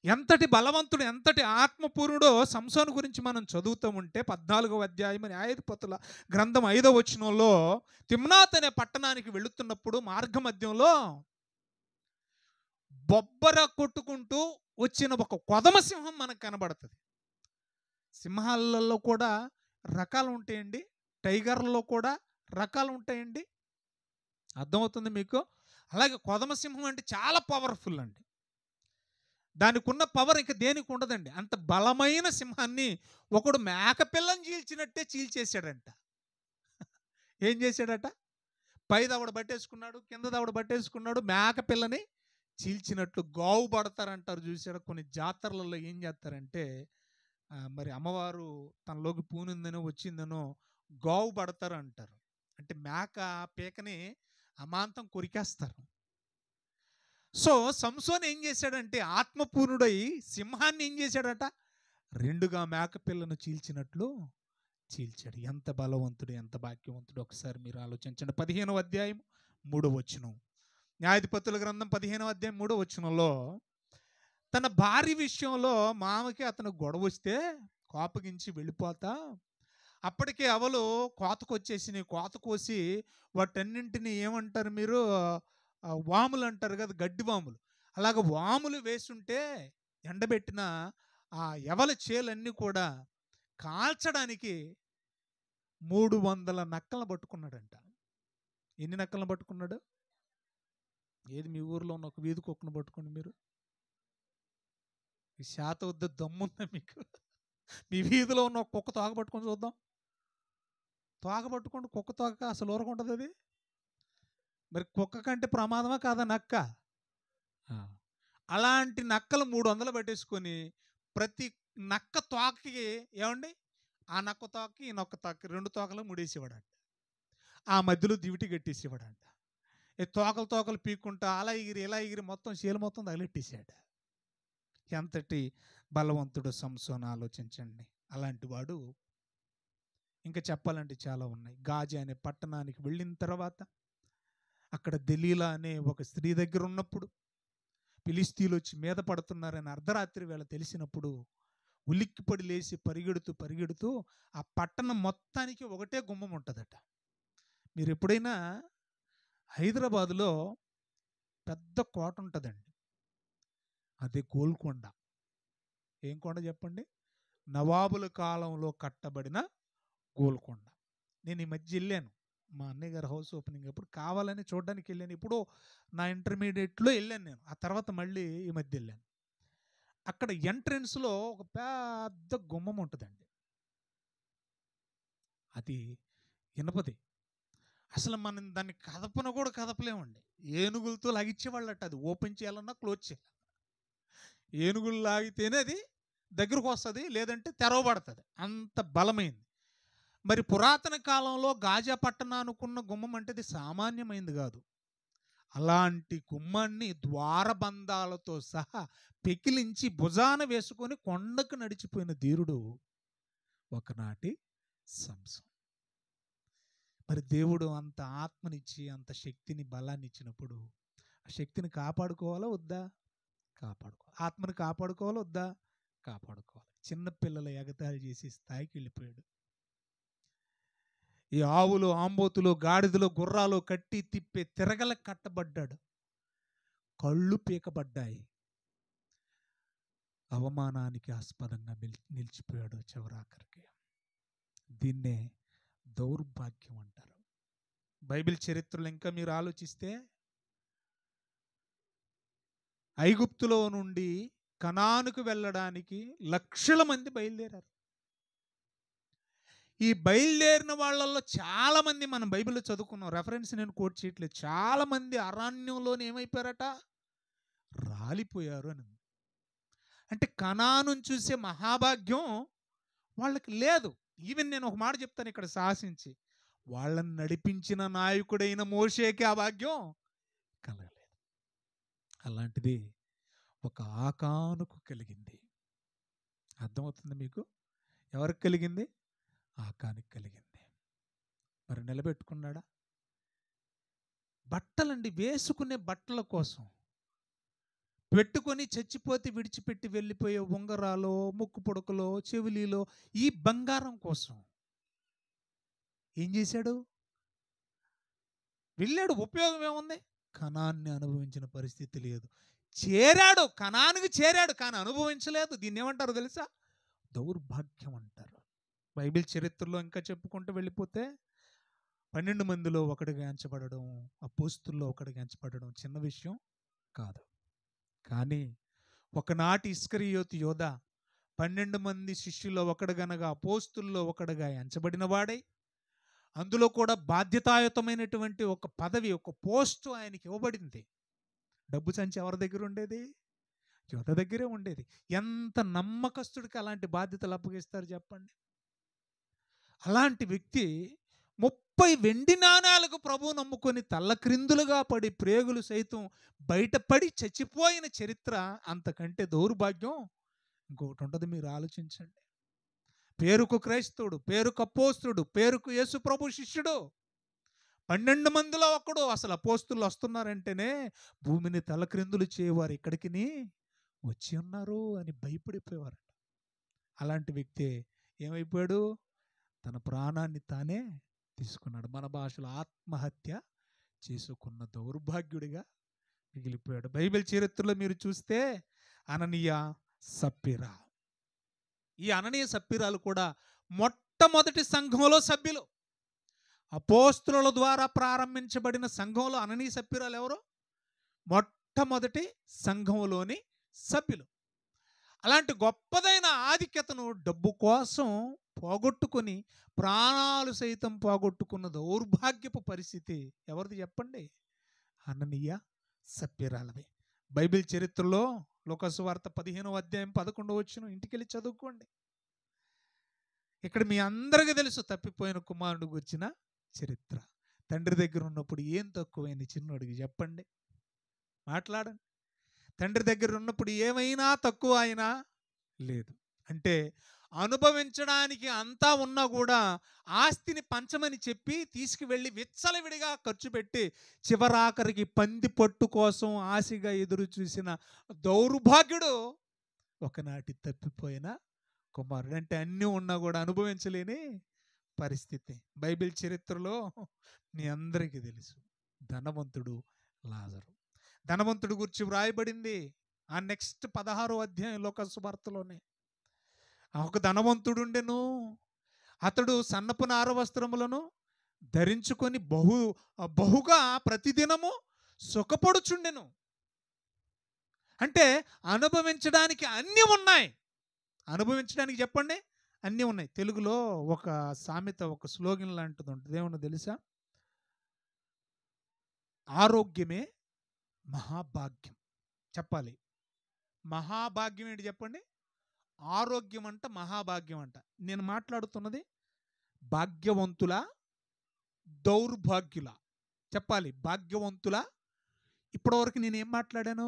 ఎంతటి బలవంతుడు, ఎంతటి ఆత్మపూర్ణుడో సంసోను గురించి మనం చదువుతూ ఉంటే 14వ అధ్యాయం న్యాయాధిపతుల గ్రంథం 5వ వచనంలో, తిమ్నాత్ అనే పట్టణానికి వెళుతున్నప్పుడు మార్గ మధ్యంలో బొబ్బర కొట్టుకుంటూ వచ్చిన ఒక కొదమ సింహం మనకు కనబడుతుంది. సింహాలలో కూడా రకాలు ఉంటాయండి, టైగర్లలో కూడా రకాలు ఉంటాయండి. అర్థమవుతుంది మీకు? అలాగే కొదమ సింహం అంటే చాలా పవర్ఫుల్ అండి. దానికి ఉన్న పవర్ ఇంకా దేనికి ఉండదండి. అంత బలమైన సింహాన్ని ఒకడు మేకపిల్లని చీల్చినట్టే చీల్చేశాడంట. ఏం చేశాడట? పై దవడ పట్టేసుకున్నాడు, కింద దవడ పట్టేసుకున్నాడు, మేకపిల్లని చీల్చినట్లు. గావు పడతారంటారు చూసారా? కొన్ని జాతరలలో ఏం చేస్తారంటే, మరి అమ్మవారు తనలోకి పూనిందనో వచ్చిందనో గావు పడతారు అంటారు. అంటే మేక పీకని అమాంతం కొరికేస్తారు. సో సంసోను ఏం చేశాడంటే ఆత్మపూర్ణుడై సింహాన్ని ఏం చేశాడట? 2గా మేకపిల్లను చీల్చినట్లు చీల్చాడు. ఎంత బలవంతుడు, ఎంత భాగ్యవంతుడు ఒకసారి మీరు ఆలోచించండి. 15వ అధ్యాయం 3వ వచనం, న్యాయాధిపతుల గ్రంథం 15వ అధ్యాయం 3వ వచనంలో, తన భార్య విషయంలో మామకి అతను గొడవ వస్తే కోపగించి వెళ్ళిపోతా, అప్పటికే అవలు కోతకొచ్చేసి కోత కోసి వాటన్నింటినీ ఏమంటారు మీరు? వాములు అంటారు కదా, గడ్డి వాములు. అలాగ వాములు వేసుంటే ఎండబెట్టిన ఆ ఎవల చేలన్నీ కూడా కాల్చడానికి 300 నక్కలను పట్టుకున్నాడంట. ఎన్ని నక్కలను పట్టుకున్నాడు? ఏది మీ ఊర్లో ఉన్న ఒక వీధి కుక్కను పట్టుకోండి మీరు. ఈ శాత వద్ద దమ్ముందా మీకు? మీ వీధిలో ఉన్న ఒక కుక్క తోక పట్టుకొని చూద్దాం. తోక పట్టుకుంటే కుక్క తోక అసలు ఊరకుంటుంది అది. మరి కుక్క కంటే ప్రమాదమా కాదా నక్క? ఆ. అలాంటి నక్కలు 300 పట్టేసుకొని ప్రతి నక్క తోకకి ఏమండి, ఆ నక్క తోకకి ఈ నొక్క తోకకి 2 తోకలు ముడేసేవాడంట. ఆ మధ్యలో దివిటి కట్టేసేవాడంట. ఈ తోకలు పీక్కుంటా అలా ఎగిరి ఇలా ఎగిరి మొత్తం చీల మొత్తం తగిలెట్టేసాడు. ఎంతటి బలవంతుడు సంసోను ఆలోచించండి. అలాంటి వాడు ఇంకా చెప్పాలంటే చాలా ఉన్నాయి. గాజా అనే పట్టణానికి వెళ్ళిన తర్వాత అక్కడ దెలీలా అనే ఒక స్త్రీ దగ్గర ఉన్నప్పుడు ఫిలిస్తీన్లు వచ్చి మీద పడుతున్నారని అర్ధరాత్రి వేళ తెలిసినప్పుడు ఉలిక్కిపడి లేచి పరిగెడుతూ ఆ పట్టణం మొత్తానికి ఒకటే గుమ్మం ఉంటుందట. మీరు ఎప్పుడైనా హైదరాబాదులో పెద్ద కోట ఉంటుందండి, అదే గోల్కొండ. ఏం కొండ చెప్పండి? నవాబుల కాలంలో కట్టబడిన గోల్కొండ. నేను ఈ మధ్య వెళ్ళాను, మా అన్నయ్య గారి హౌస్ ఓపెనింగ్ అప్పుడు కావాలని చూడడానికి వెళ్ళాను. ఇప్పుడు నా ఇంటర్మీడియట్లో వెళ్ళాను నేను, ఆ తర్వాత మళ్ళీ ఈ మధ్య వెళ్ళాను. అక్కడ ఎంట్రన్స్లో ఒక పెద్ద గుమ్మం ఉంటుందండి, అది ఇనపది. అసలు మనం దాన్ని కదపన కూడా కదపలేమండి. ఏనుగులతో లాగిచ్చేవాళ్ళట. అది ఓపెన్ చేయాలన్నా క్లోజ్ చేయాలన్నా ఏనుగులు లాగితేనే అది దగ్గరకు వస్తుంది, లేదంటే తెరవబడుతుంది, అంత బలమైంది. మరి పురాతన కాలంలో గాజా పట్టణానుకున్న గుమ్మం అంటే అది సామాన్యమైంది కాదు. అలాంటి గుమ్మాన్ని ద్వారబంధాలతో సహా పెకిలించి భుజాన వేసుకొని కొండకు నడిచిపోయిన ధీరుడు ఒకనాటి సంసోను. మరి దేవుడు అంత ఆత్మనిచ్చి అంత శక్తిని బలాన్ని ఇచ్చినప్పుడు ఆ శక్తిని కాపాడుకోవాలా వద్దా? కాపాడుకోవాలి. ఆత్మని కాపాడుకోవాలా వద్దా? కాపాడుకోవాలి. చిన్నపిల్లల ఎగతాళి చేసి స్థాయికి వెళ్ళిపోయాడు. ఈ ఆవులు, ఆంబోతులు, గాడిదలు, గుర్రాలు కట్టి తిప్పే తిరగల కట్టబడ్డాడు. కళ్ళు పీకబడ్డాయి. అవమానానికి ఆస్పదంగా నిలిచిపోయాడు చివరాఖరికి. దీన్నే దౌర్భాగ్యం అంటారు. బైబిల్ చరిత్రలో ఇంకా మీరు ఆలోచిస్తే ఐగుప్తులో నుండి కనానుకు వెళ్ళడానికి లక్షల మంది బయలుదేరారు. ఈ బయలుదేరిన వాళ్ళల్లో చాలా మంది మనం బైబిల్లో చదువుకున్నాం, రెఫరెన్స్ నేను కోట్ చేయట్లేదు. చాలా మంది అరణ్యంలోనే ఏమైపోయారట? రాలిపోయారు అని. అంటే కనాను చూసే మహాభాగ్యం వాళ్ళకి లేదు. ఈవెన్ నేను ఒక మాట చెప్తాను ఇక్కడ సాహసించి, వాళ్ళని నడిపించిన నాయకుడైన మోషేకి ఆ భాగ్యం కలగలేదు. అలాంటిది ఒక ఆకానుకు కలిగింది. అర్థమవుతుంది మీకు? ఎవరికి కలిగింది? ఆకానికి కలిగింది. మరి నిలబెట్టుకున్నాడా? బట్టలండి, వేసుకునే బట్టల కోసం పెట్టుకొని చచ్చిపోతే విడిచిపెట్టి వెళ్ళిపోయే ఉంగరాలో, ముక్కు పొడకలో, చెవిలీలో ఈ బంగారం కోసం ఏం చేశాడు? వెళ్ళాడు. ఉపయోగం ఏముంది? కనాన్ని అనుభవించిన పరిస్థితి లేదు. చేరాడు, కనానికి చేరాడు, కానీ అనుభవించలేదు. దీన్ని ఏమంటారు తెలుసా? దౌర్భాగ్యం అంటారు. బైబిల్ చరిత్రలో ఇంకా చెప్పుకుంటూ వెళ్ళిపోతే 12 మందిలో ఒకడిగా ఎంచబడడం, అపోస్తుల్లో ఒకడిగా ఎంచబడడం చిన్న విషయం కాదు. కానీ ఒకనాటి ఇస్కరియోతు యోధ 12 మంది శిష్యుల్లో ఒకడుగనగా అపోస్తుల్లో ఒకడుగా ఎంచబడిన వాడై, అందులో కూడా బాధ్యతాయుతమైనటువంటి ఒక పదవి, ఒక పోస్టు ఆయనకి ఇవ్వబడింది. డబ్బు సంచి ఎవరి దగ్గర ఉండేది? యోధ దగ్గరే ఉండేది. ఎంత నమ్మకస్తుడికి అలాంటి బాధ్యతలు అప్పగిస్తారు చెప్పండి? అలాంటి వ్యక్తి 30 వెండి నాణాలకు ప్రభువు నమ్ముకొని తల్లక్రిందులుగా పడి ప్రేగులు సైతం బయటపడి చచ్చిపోయిన చరిత్ర, అంతకంటే దౌర్భాగ్యం ఇంకొకటి ఉంటుంది. మీరు ఆలోచించండి. పేరుకు క్రైస్తవుడు, పేరుకు అపోస్తుడు, పేరుకు యేసు ప్రభు శిష్యుడు, 12 మందిలో ఒకడు. అసలు అపోస్తులు వస్తున్నారంటేనే భూమిని తలక్రిందులు చేయవారు ఇక్కడికి వచ్చి ఉన్నారు అని భయపడిపోయేవారట. అలాంటి వ్యక్తి ఏమైపోయాడు? తన ప్రాణాన్ని తానే తీసుకున్నాడు. మన భాషలో ఆత్మహత్య చేసుకున్న దౌర్భాగ్యుడిగా మిగిలిపోయాడు. బైబిల్ చరిత్రలో మీరు చూస్తే అననీయ, సప్పీరా, ఈ అననీయ సప్పీరాలు కూడా మొట్టమొదటి సంఘంలో సభ్యులు. అపోస్తుల ద్వారా ప్రారంభించబడిన సంఘంలో అననీయ సప్పీరాలు ఎవరు? మొట్టమొదటి సంఘంలోని సభ్యులు. అలాంటి గొప్పదైన ఆధిక్యతను డబ్బు కోసం పోగొట్టుకొని ప్రాణాలు సైతం పోగొట్టుకున్న దౌర్భాగ్యపు పరిస్థితి ఎవరిది చెప్పండి? హననీయ సప్యరాలది. బైబిల్ చరిత్రలో లూకాసు వార్త 15వ అధ్యాయం 11వ వచనం ఇంటికెళ్ళి చదువుకోండి. ఇక్కడ మీ అందరికీ తెలుసు తప్పిపోయిన కుమారుడు గురించిన చరిత్ర. తండ్రి దగ్గర ఉన్నప్పుడు ఏం తక్కువైంది చిన్నోడికి చెప్పండి, మాట్లాడండి. తండ్రి దగ్గర ఉన్నప్పుడు ఏమైనా తక్కువ అయినా లేదు. అంటే అనుభవించడానికి అంతా ఉన్నా కూడా ఆస్తిని పంచమని చెప్పి తీసుకువెళ్ళి విచ్చలవిడిగా ఖర్చు పెట్టి చివరాఖరికి పంది పట్టు కోసం ఆశగా ఎదురు చూసిన దౌర్భాగ్యుడు ఒకనాటి తప్పిపోయిన కుమారుడు. అంటే అన్నీ ఉన్నా కూడా అనుభవించలేని పరిస్థితి. బైబిల్ చరిత్రలో మీ అందరికీ తెలుసు ధనవంతుడు లాజరు. ధనవంతుడు గురించి వ్రాయబడింది ఆ నెక్స్ట్ 16వ అధ్యాయం లూకాసు వార్తలోనే. ఒక ధనవంతుడుండెను, అతడు సన్నపు నార వస్త్రములను ధరించుకొని బహుగా ప్రతిదినము సుఖపడుచుండెను. అంటే అనుభవించడానికి అన్నీ ఉన్నాయి. అనుభవించడానికి చెప్పండి అన్నీ ఉన్నాయి. తెలుగులో ఒక సామెత, ఒక స్లోగన్ లాంటిది ఉంటుంది, ఏమన్నా తెలుసా? ఆరోగ్యమే మహాభాగ్యం. చెప్పాలి, మహాభాగ్యం ఏంటి చెప్పండి? ఆరోగ్యం అంట, మహాభాగ్యం అంట. నేను మాట్లాడుతున్నది భాగ్యవంతుల దౌర్భాగ్యుల. చెప్పాలి, భాగ్యవంతుల. ఇప్పటివరకు నేను ఏం మాట్లాడాను?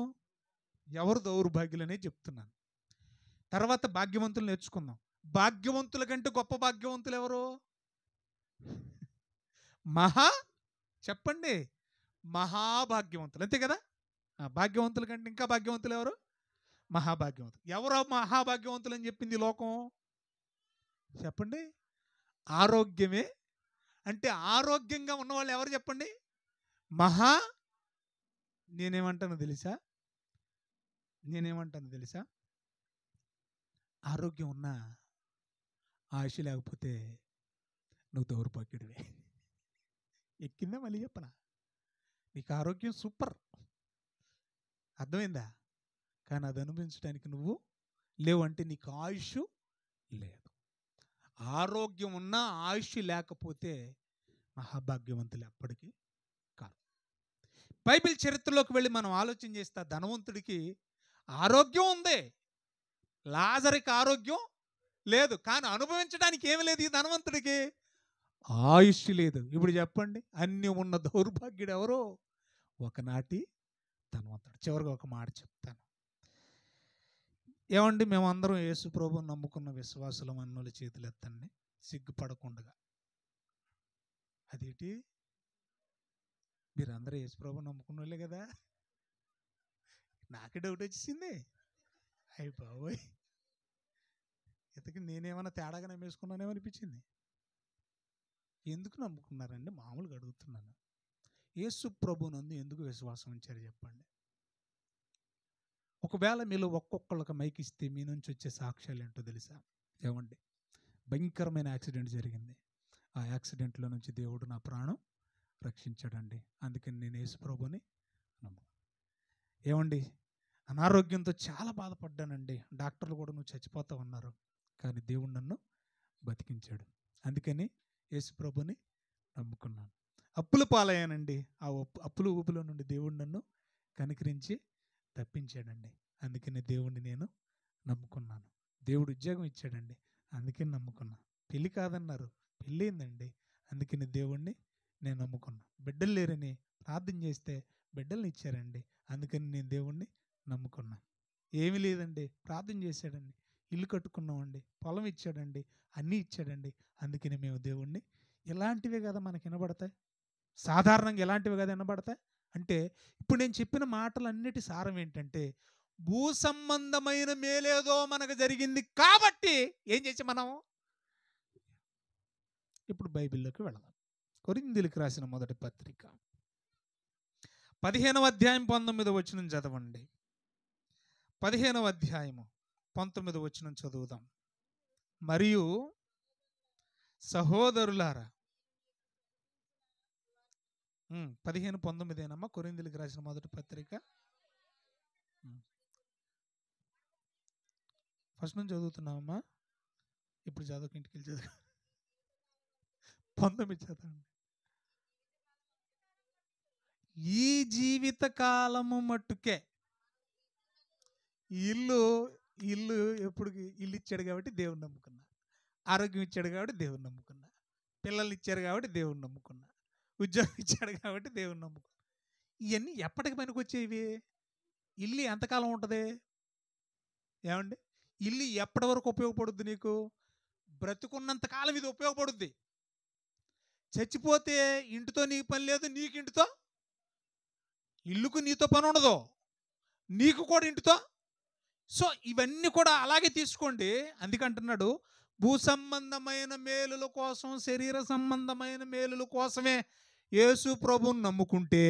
ఎవరు దౌర్భాగ్యులనే చెప్తున్నాను. తర్వాత భాగ్యవంతులు నేర్చుకుందాం. భాగ్యవంతుల కంటే గొప్ప భాగ్యవంతులు ఎవరు? చెప్పండి, మహాభాగ్యవంతులు. అంతే కదా? భాగ్యవంతుల కంటే ఇంకా భాగ్యవంతులు ఎవరు? మహాభాగ్యవంతులు. ఎవరో మహాభాగ్యవంతులు అని చెప్పింది లోకం? చెప్పండి. ఆరోగ్యమే. అంటే ఆరోగ్యంగా ఉన్నవాళ్ళు ఎవరు చెప్పండి? నేనేమంటాను తెలుసా? ఆరోగ్యం ఉన్నా ఆశ లేకపోతే నువ్వు దౌర్భాగ్యుడివే. ఎక్కిందా? మళ్ళీ చెప్పనా? నీకు ఆరోగ్యం సూపర్, అర్థమైందా? కానీ అది అనుభవించడానికి నువ్వు లేవు. అంటే నీకు ఆయుష్ లేదు. ఆరోగ్యం ఉన్నా ఆయుష్ లేకపోతే మహాభాగ్యవంతులు ఎప్పటికీ కాదు. బైబిల్ చరిత్రలోకి వెళ్ళి మనం ఆలోచన చేస్తే ధనవంతుడికి ఆరోగ్యం ఉంది, లాజరుకి ఆరోగ్యం లేదు. కానీ అనుభవించడానికి ఏమి లేదు ఈ ధనవంతుడికి? ఆయుష్ లేదు. ఇప్పుడు చెప్పండి, అన్నీ ఉన్న దౌర్భాగ్యుడు ఎవరో? ఒకనాటి ధనవంతుడు. చివరిగా ఒక మాట చెప్తాను. ఏమండి, మేమందరం యేసు ప్రభువుని నమ్ముకున్న విశ్వాసులం అన్నోళ్ళ చేతులు ఎత్తండి సిగ్గుపడకుండా. అదేంటి, మీరందరూ యేసు ప్రభువుని నమ్ముకున్న వాళ్ళే కదా? నాకే డౌట్ వచ్చేసింది. అయ్యి బాబోయ్, ఇంతకీ నేనేమన్నా తేడాగా నమ్మేసుకున్నానేమో అనిపించింది. ఎందుకు నమ్ముకున్నారండి? మామూలుగా అడుగుతున్నాను. యేసు ప్రభువునందు ఎందుకు విశ్వాసం ఉంచారు చెప్పండి? ఒకవేళ మీలో ఒక్కొక్కళ్ళకి మైక్ ఇస్తే మీ నుంచి వచ్చే సాక్ష్యాలు ఏంటో తెలుసా? ఏమండి, భయంకరమైన యాక్సిడెంట్ జరిగింది. ఆ యాక్సిడెంట్లో నుంచి దేవుడు నా ప్రాణం రక్షించాడండి. అందుకని నేను యేసు ప్రభువుని నమ్ముకున్నాను. ఏమండి, అనారోగ్యంతో చాలా బాధపడ్డానండి. డాక్టర్లు కూడా నువ్వు చచ్చిపోతావు అన్నారు, కానీ దేవుడు నన్ను బతికించాడు. అందుకని యేసు ప్రభువుని నమ్ముకున్నాను. అప్పుల పాలయ్యానండి. ఆ అప్పులు ఊపులో నుండి దేవుడు నన్ను కనికరించి తప్పించాడండి. అందుకని దేవుణ్ణి నేను నమ్ముకున్నాను. దేవుడు ఉద్యోగం ఇచ్చాడండి, అందుకని నమ్ముకున్నా. పెళ్ళి కాదన్నారు, పెళ్ళయిందండి, అందుకని దేవుణ్ణి నేను నమ్ముకున్నా. బిడ్డలు లేరని ప్రార్థన చేస్తే బిడ్డల్ని ఇచ్చారండి, అందుకని నేను దేవుణ్ణి నమ్ముకున్నా. ఏమీ లేదండి, ప్రార్థన చేశాడండి, ఇల్లు కట్టుకున్నామండి, పొలం ఇచ్చాడండి, అన్నీ ఇచ్చాడండి, అందుకని మేము దేవుణ్ణి. ఇలాంటివే కదా మనకి వినబడతాయి. సాధారణంగా ఇలాంటివి కదా వినబడతాయి. అంటే ఇప్పుడు నేను చెప్పిన మాటలన్నిటి సారం ఏంటంటే, భూ సంబంధమైన మేలేదో మనకు జరిగింది కాబట్టి ఏం చేసి మనం ఇప్పుడు బైబిల్లోకి వెళదాం. కొరింథీయులకు రాసిన మొదటి పత్రిక 15వ అధ్యాయం 19వ వచనం చదవండి. 15వ అధ్యాయము 19వ వచనం చదువుదాం. మరియు సహోదరులారా, 15:19 కొరింథీయులకు రాసిన మొదటి పత్రిక. ఫస్ట్ నుంచి చదువుతున్నామమ్మా, ఇప్పుడు చదువుకు ఇంటికి వెళ్ళి చదువు. 19 చదవండి. ఈ జీవిత కాలము మట్టుకే ఇల్లు ఇల్లు ఎప్పుడు ఇల్లు ఇచ్చాడు కాబట్టి దేవుని నమ్ముకున్నా, ఆరోగ్యం ఇచ్చాడు కాబట్టి దేవుని నమ్ముకున్నా, పిల్లలు ఇచ్చారు కాబట్టి దేవుని నమ్ముకున్నా, ఉద్యోగం ఇచ్చాడు కాబట్టి దేవుని నమ్ముకున్నా. ఇవన్నీ ఎప్పటికి పనికి వచ్చేవి? ఇల్లు ఎంతకాలం ఉంటుంది? ఏమండి, ఇల్లు ఎప్పటి వరకు ఉపయోగపడుద్ది నీకు? బ్రతుకున్నంత కాలం ఇది ఉపయోగపడుద్ది. చచ్చిపోతే ఇంటితో నీకు పని లేదు, నీకు ఇంటితో, ఇల్లుకు నీతో పని ఉండదు, నీకు కూడా ఇంటితో. సో ఇవన్నీ కూడా అలాగే తీసుకోండి. అందుకంటున్నాడు, భూ సంబంధమైన మేలుల కోసం, శరీర సంబంధమైన మేలుల కోసమే యేసు ప్రభువుని నమ్ముకుంటే,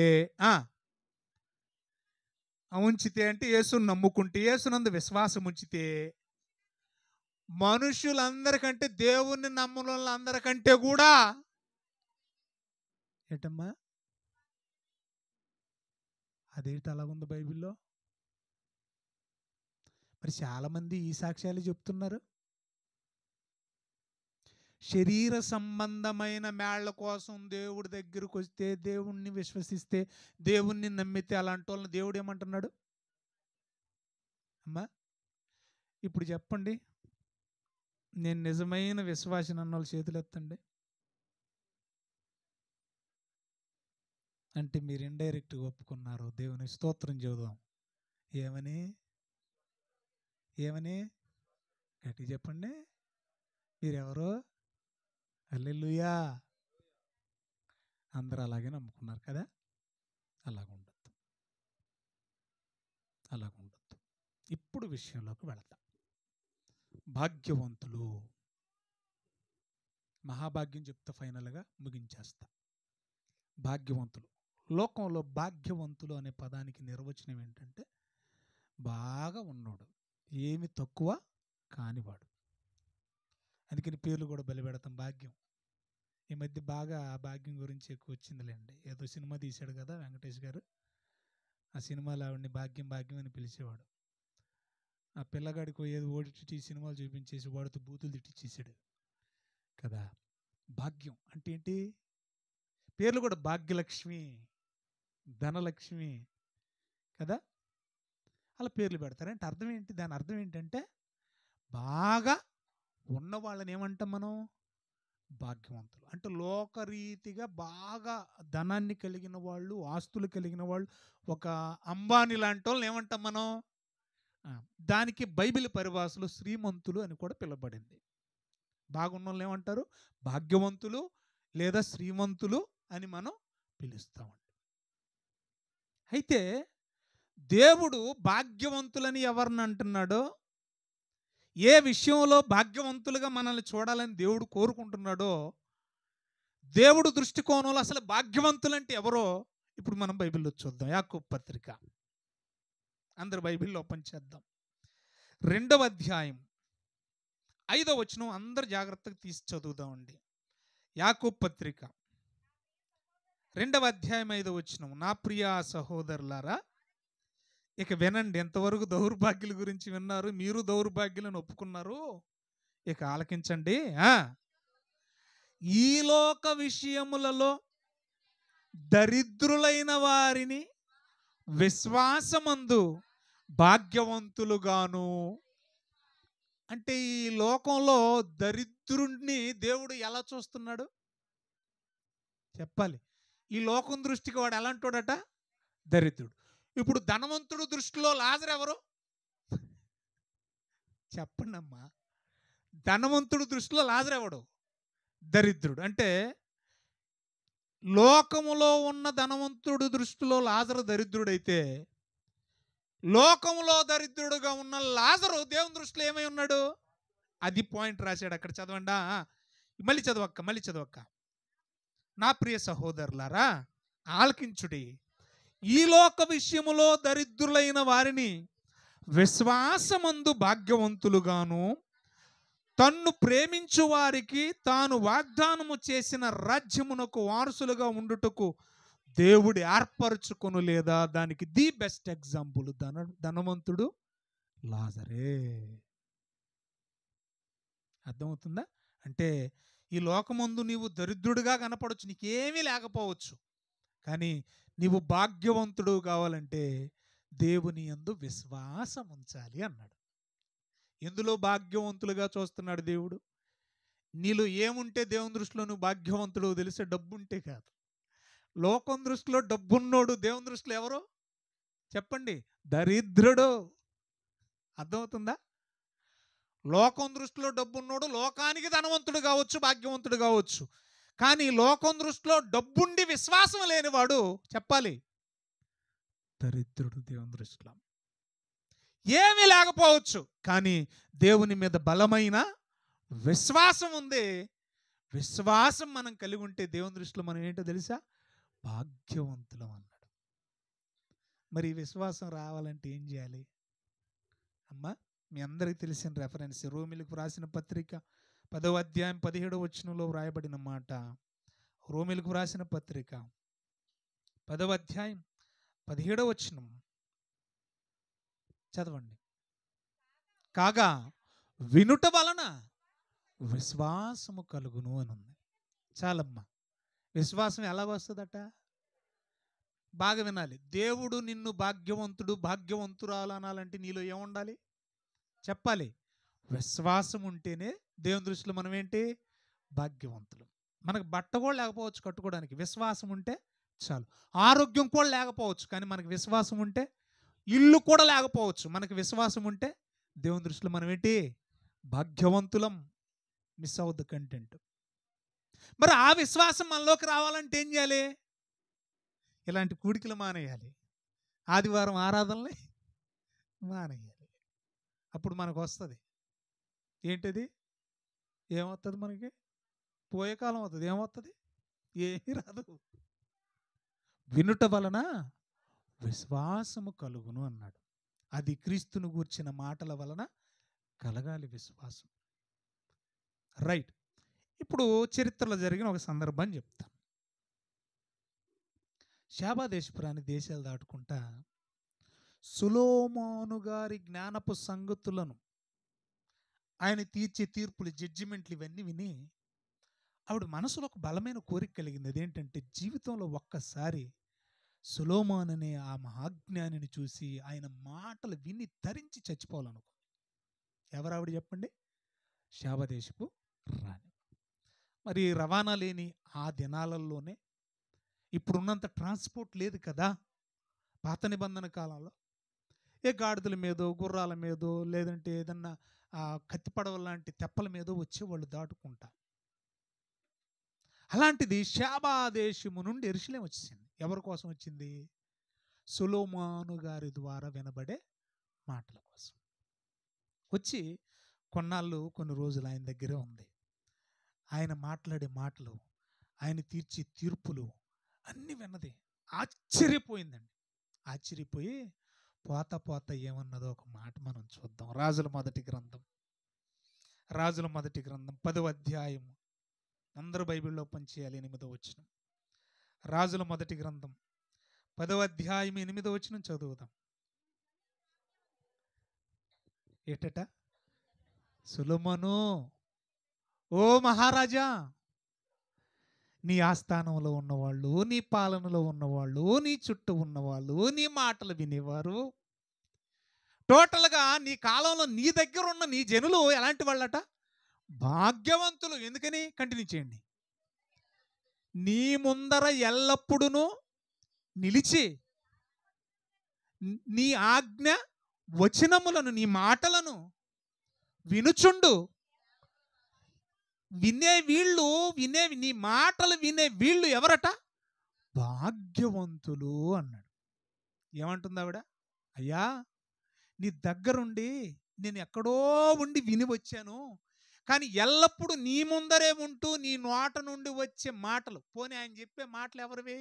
ఉంచితే అంటే యేసుని నమ్ముకుంటే, యేసునందు విశ్వాసం ఉంచితే, మనుషులందరికంటే, దేవుణ్ణి నమ్మని వాళ్ళందరికంటే కూడా ఏటమ్మా, అదేంటి అలాగుంది బైబిల్లో? మరి చాలామంది ఈ సాక్ష్యాలు చెప్తున్నారు. శరీర సంబంధమైన మేళ్ల కోసం దేవుడి దగ్గరకు వస్తే, దేవుణ్ణి విశ్వసిస్తే, దేవుణ్ణి నమ్మితే, అలాంటి వాళ్ళని దేవుడు ఏమంటున్నాడు? అమ్మా ఇప్పుడు చెప్పండి, నేను నిజమైన విశ్వాసిని అన్న వాళ్ళు చేతులు ఎత్తండి. అంటే మీరు ఇండైరెక్ట్గా ఒప్పుకున్నారు. దేవుని స్తోత్రం చెబుదాం. ఏమని ఏమని గట్టి చెప్పండి. మీరెవరో? హల్లెలూయా. అందరూ అలాగే నమ్ముకున్నారు కదా. అలాగుండద్దు, అలాగుండద్దు. ఇప్పుడు విషయంలోకి వెళతాం. భాగ్యవంతులు, మహాభాగ్యం చెప్తా, ఫైనల్గా ముగించేస్తా. భాగ్యవంతులు, లోకంలో భాగ్యవంతులు అనే పదానికి నిర్వచనం ఏంటంటే, బాగా ఉన్నోడు, ఏమి తక్కువ కానివాడు. అందుకని పేర్లు కూడా బలిపెడతాం. భాగ్యం ఈ మధ్య బాగా ఆ భాగ్యం గురించి ఎక్కువ వచ్చిందిలేండి. ఏదో సినిమా తీశాడు కదా వెంకటేష్ గారు, ఆ సినిమాలో ఆవిడని భాగ్యం భాగ్యం అని పిలిచేవాడు. ఆ పిల్లగాడికి ఏదో ఓడిటి సినిమాలు చూపించేసి వాడితో బూతులు తిట్టించేసాడు కదా. భాగ్యం అంటే ఏంటి? పేర్లు కూడా భాగ్యలక్ష్మి, ధనలక్ష్మి కదా, అలా పేర్లు పెడతారంటే అర్థం ఏంటి? దాని అర్థం ఏంటంటే, బాగా ఉన్న వాళ్ళని ఏమంటాం మనం? భాగ్యవంతులు. అంటే లోకరీతిగా బాగా ధనాన్ని కలిగిన వాళ్ళు, ఆస్తులు కలిగిన వాళ్ళు, ఒక అంబానీ లాంటి వాళ్ళని ఏమంటాం మనం? దానికి బైబిల్ పరిభాషలో శ్రీమంతులు అని కూడా పిలువబడింది. బాగున్న వాళ్ళని ఏమంటారు? భాగ్యవంతులు లేదా శ్రీమంతులు అని మనం పిలుస్తామండి. అయితే దేవుడు భాగ్యవంతులని ఎవరిని అంటున్నాడో, ఏ విషయంలో భాగ్యవంతులుగా మనల్ని చూడాలని దేవుడు కోరుకుంటున్నాడో, దేవుడు దృష్టికోణంలో అసలు భాగ్యవంతులంటే ఎవరో ఇప్పుడు మనం బైబిల్లో చూద్దాం. యాకోబు పత్రిక, అందరు బైబిల్లో ఓపెన్ చేద్దాం. 2వ అధ్యాయం 5వ వచనం అందరు జాగ్రత్తగా తీసి చదువుదామండి. యాకోబు పత్రిక 2వ అధ్యాయం 5వ వచనం. నా ప్రియ సహోదరులారా, ఇక వినండి. ఎంతవరకు దౌర్భాగ్యుల గురించి విన్నారు, మీరు దౌర్భాగ్యులను ఒప్పుకున్నారు, ఇక ఆలకించండి. ఈ లోక విషయములలో దరిద్రులైన వారిని విశ్వాసమందు భాగ్యవంతులుగాను. అంటే ఈ లోకంలో దరిద్రుణ్ణి దేవుడు ఎలా చూస్తున్నాడు చెప్పాలి. ఈ లోకం దృష్టికి వాడు ఎలాంటోడట? దరిద్రుడు. ఇప్పుడు ధనవంతుడు దృష్టిలో లాజరు ఎవరు చెప్పండి అమ్మా. ధనవంతుడు దృష్టిలో లాజరు ఎవడు? దరిద్రుడు. అంటే లోకములో ఉన్న ధనవంతుడు దృష్టిలో లాజరు దరిద్రుడైతే, లోకములో దరిద్రుడుగా ఉన్న లాజరు దేవుని దృష్టిలో ఏమై ఉన్నాడు? అది పాయింట్ రాశాడు అక్కడ. చదవండి, మళ్ళీ చదవక్క. నా ప్రియ సహోదరులారా, ఆలకించుడి. ఈ లోక విషయములో దరిద్రులైన వారిని విశ్వాసమందు భాగ్యవంతులుగాను, తన్ను ప్రేమించు వారికి తాను వాగ్దానము చేసిన రాజ్యమునకు వారసులుగా ఉండుటకు దేవుడు ఏర్పరచుకొను. లేదా దానికి ది బెస్ట్ ఎగ్జాంపుల్ ధనవంతుడు లాజరే. అర్థమవుతుందా? అంటే ఈ లోకమందు నీవు దరిద్రుడిగా కనపడవచ్చు, నీకేమీ లేకపోవచ్చు, కానీ నీవు భాగ్యవంతుడు కావాలంటే దేవుని యందు విశ్వాసం ఉంచాలి అన్నాడు. ఎందులో భాగ్యవంతులుగా చూస్తున్నాడు దేవుడు? నీలో ఏముంటే దేవుని దృష్టిలో నువ్వు భాగ్యవంతుడు తెలిసే? డబ్బు ఉంటే కాదు. లోకం దృష్టిలో డబ్బున్నోడు దేవుని దృష్టిలో ఎవరు చెప్పండి? దరిద్రుడు. అర్థమవుతుందా? లోకం దృష్టిలో డబ్బున్నోడు లోకానికి ధనవంతుడు కావచ్చు, భాగ్యవంతుడు కావచ్చు, కానీ లోకం దృష్టిలో డబ్బుండి విశ్వాసం లేనివాడు చెప్పాలి దరిద్రుడు దేవుని దృష్టిలో. ఏమీ లేకపోవచ్చు, కానీ దేవుని మీద బలమైన విశ్వాసం ఉంది. విశ్వాసం మనం కలిగి ఉంటే దేవుని దృష్టిలో మనం ఏంటో తెలుసా? భాగ్యవంతులం అన్నాడు. మరి ఈ విశ్వాసం రావాలంటే ఏం చేయాలి? అమ్మా, మీ అందరికీ తెలిసిన రెఫరెన్స్ రోమిలకు రాసిన పత్రిక 10వ అధ్యాయం 17వ వచనంలో వ్రాయబడిన మాట. రోమిలకు రాసిన పత్రిక 10వ అధ్యాయం 17వ వచనం చదవండి. కాగా వినుట వలన విశ్వాసము కలుగును అని ఉంది. చాలమ్మా. విశ్వాసం ఎలా వస్తుందట? బాగా వినాలి. దేవుడు నిన్ను భాగ్యవంతుడు భాగ్యవంతురాలు అనాలంటే నీలో ఏముండాలి చెప్పాలి? విశ్వాసం ఉంటేనే దేవుని దృష్టిలో మనం ఏంటి? భాగ్యవంతులు. మనకు బట్ట కూడా లేకపోవచ్చు కట్టుకోవడానికి, విశ్వాసం ఉంటే చాలు. ఆరోగ్యం కూడా లేకపోవచ్చు, కానీ మనకు విశ్వాసం ఉంటే, ఇల్లు కూడా లేకపోవచ్చు, మనకు విశ్వాసం ఉంటే దేవుని దృష్టిలో మనం ఏంటి? భాగ్యవంతులం. మిస్ అవుద్ది కంటెంట్. మరి ఆ విశ్వాసం మనలోకి రావాలంటే ఏం చేయాలి? ఇలాంటి కూడికలు మానేయాలి, ఆదివారం ఆరాధనలే మానేయాలి. అప్పుడు మనకు వస్తుంది ఏంటిది? ఏమవుతుంది మనకి? పోయే కాలం అవుతుంది. ఏమవుతుంది? ఏమీ రాదు. వినుట వలన విశ్వాసము కలుగును అన్నాడు. అది క్రీస్తును గూర్చిన మాటల వలన కలగాలి విశ్వాసం. రైట్. ఇప్పుడు చరిత్రలో జరిగిన ఒక సందర్భం చెప్తాను. షాబా దేశపురాన్ని దేశాలు దాటుకుంటా సొలొమోను గారి జ్ఞానపు సంగతులను, ఆయన తీర్చే తీర్పులు, జడ్జిమెంట్లు ఇవన్నీ విని ఆవిడ మనసులో ఒక బలమైన కోరిక కలిగింది. అదేంటంటే జీవితంలో ఒక్కసారి సొలొమోను అనే ఆ మహాజ్ఞానిని చూసి ఆయన మాటలు విని తరించి చచ్చిపోవాలనుకో. ఎవరావిడ చెప్పండి? షాబా దేశపు రాణి. మరి రవాణా లేని ఆ దినాలలోనే, ఇప్పుడున్నంత ట్రాన్స్పోర్ట్ లేదు కదా పాత నిబంధన కాలంలో. ఏ గాడిదల మీదో, గుర్రాల మీదో, లేదంటే ఏదన్నా కత్తి పడవ లాంటి తెప్పల మీదో వచ్చేవాళ్ళు దాటుకుంటా. అలాంటిది షాబా దేశము నుండి యెరూషలేము వచ్చింది. ఎవరి కోసం వచ్చింది? సొలొమోను గారి ద్వారా వినబడే మాటల కోసం వచ్చి కొన్నాళ్ళు, కొన్ని రోజులు ఆయన దగ్గరే ఉంది. ఆయన మాట్లాడే మాటలు, ఆయన తీర్చే తీర్పులు అన్నీ విన్నది. ఆశ్చర్యపోయిందండి. ఆశ్చర్యపోయి పోత పోత ఏమన్నదో ఒక మాట మనం చూద్దాం. రాజుల మొదటి గ్రంథం 10వ అధ్యాయం. అందరూ బైబిల్లో పనిచేయాలి. 8వ వచనం. రాజుల మొదటి గ్రంథం 10వ అధ్యాయం 8వ వచనం చదువుదాం. ఏటట? సొలొమోను, ఓ మహారాజా, నీ ఆస్థానంలో ఉన్నవాళ్ళు, నీ పాలనలో ఉన్నవాళ్ళు, నీ చుట్టూ ఉన్నవాళ్ళు, నీ మాటలు వినేవారు, టోటల్గా నీ కాలంలో నీ దగ్గర ఉన్న నీ జనులు ఎలాంటి వాళ్ళట? భాగ్యవంతులు. ఎందుకని? కంటిన్యూ చేయండి. నీ ముందర ఎల్లప్పుడూ నిలిచి నీ ఆజ్ఞ వచనములను, నీ మాటలను వినుచుండు. నీ మాటలు వినే వీళ్ళు ఎవరట? భాగ్యవంతులు అన్నాడు. ఏమంటుంది ఆవిడ? అయ్యా, నీ దగ్గరుండి నేను ఎక్కడో ఉండి విని వచ్చాను, కానీ ఎల్లప్పుడూ నీ ముందరే ఉంటూ నీ నోట నుండి వచ్చే మాటలు, పోనీ ఆయన చెప్పే మాటలు ఎవరివి?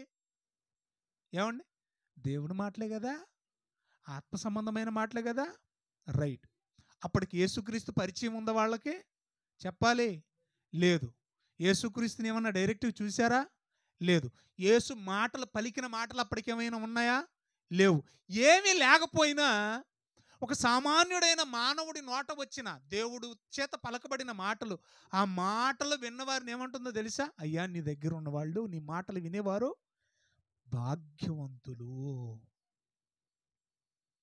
ఏమండి? దేవుడి మాటలే కదా, ఆత్మ సంబంధమైన మాటలే కదా. రైట్. అప్పటికి యేసుక్రీస్తు పరిచయం ఉందా వాళ్ళకి? చెప్పాలి. లేదు. యేసుక్రీస్తుని ఏమన్నా డైరెక్ట్గా చూసారా? లేదు. యేసు మాటలు, పలికిన మాటలు అప్పటికేమైనా ఉన్నాయా? లేవు. ఏమీ లేకపోయినా ఒక సామాన్యుడైన మానవుడి నోట వచ్చిన దేవుడు చేత పలకబడిన మాటలు, ఆ మాటలు విన్నవారిని ఏమంటుందో తెలుసా? అయ్యా, నీ దగ్గర ఉన్నవాళ్ళు, నీ మాటలు వినేవారు భాగ్యవంతులు.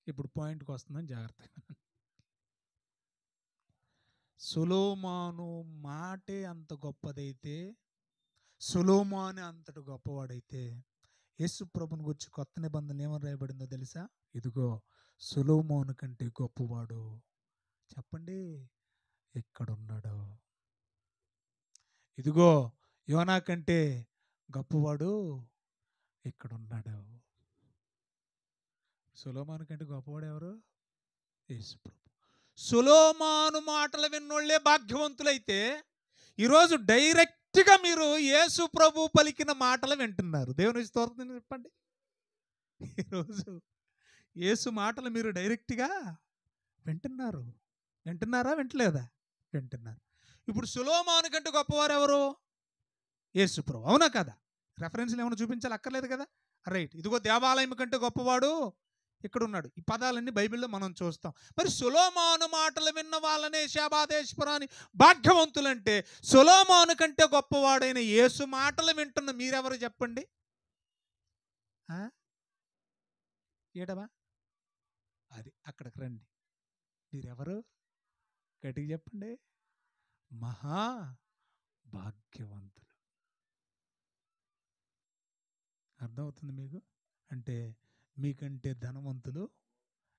ఇప్పుడు పాయింట్కి వస్తుందని జాగ్రత్త. సొలొమోను మాటే అంత గొప్పదైతే, సొలొమోను అంతటి గొప్పవాడైతే, యేసు ప్రభుని గురించి కొత్త నిబంధనలు ఏమని రాయబడిందో తెలుసా? ఇదిగో సొలొమోను కంటే గొప్పవాడు, చెప్పండి, ఎక్కడున్నాడు? ఇదిగో యోనా కంటే గొప్పవాడు ఎక్కడున్నాడు? సొలొమోను కంటే గొప్పవాడు ఎవరు? యేసు ప్రభు. సొలొమోను మాటలు విన్నోళ్లే భాగ్యవంతులైతే, ఈరోజు డైరెక్ట్గా మీరు యేసు ప్రభు పలికిన మాటలు వింటున్నారు. దేవుని స్తోత్రం చెప్పండి. ఈరోజు యేసు మాటలు మీరు డైరెక్ట్గా వింటున్నారు. వింటున్నారా? వింటలేదా? వింటున్నారు. ఇప్పుడు సొలొమోను కంటే గొప్పవారు ఎవరు? యేసు ప్రభు. అవునా కదా? రెఫరెన్స్లు ఏమైనా చూపించాలి, అక్కర్లేదు కదా? రైట్. ఇదిగో దేవాలయం కంటే గొప్పవాడు ఇక్కడ ఉన్నాడు. ఈ పదాలన్నీ బైబిల్లో మనం చూస్తాం. మరి సొలొమోను మాటలు విన్న వాళ్ళనే శాబాదేశ్వరాని భాగ్యవంతులంటే, సొలొమోను కంటే గొప్పవాడైన యేసు మాటలు వింటున్న మీరెవరు చెప్పండి? ఏడవా? అది అక్కడికి రండి. మీరెవరు? గట్టిగా చెప్పండి. మహా భాగ్యవంతులు. అర్థమవుతుంది మీకు? అంటే మీకంటే ధనవంతులు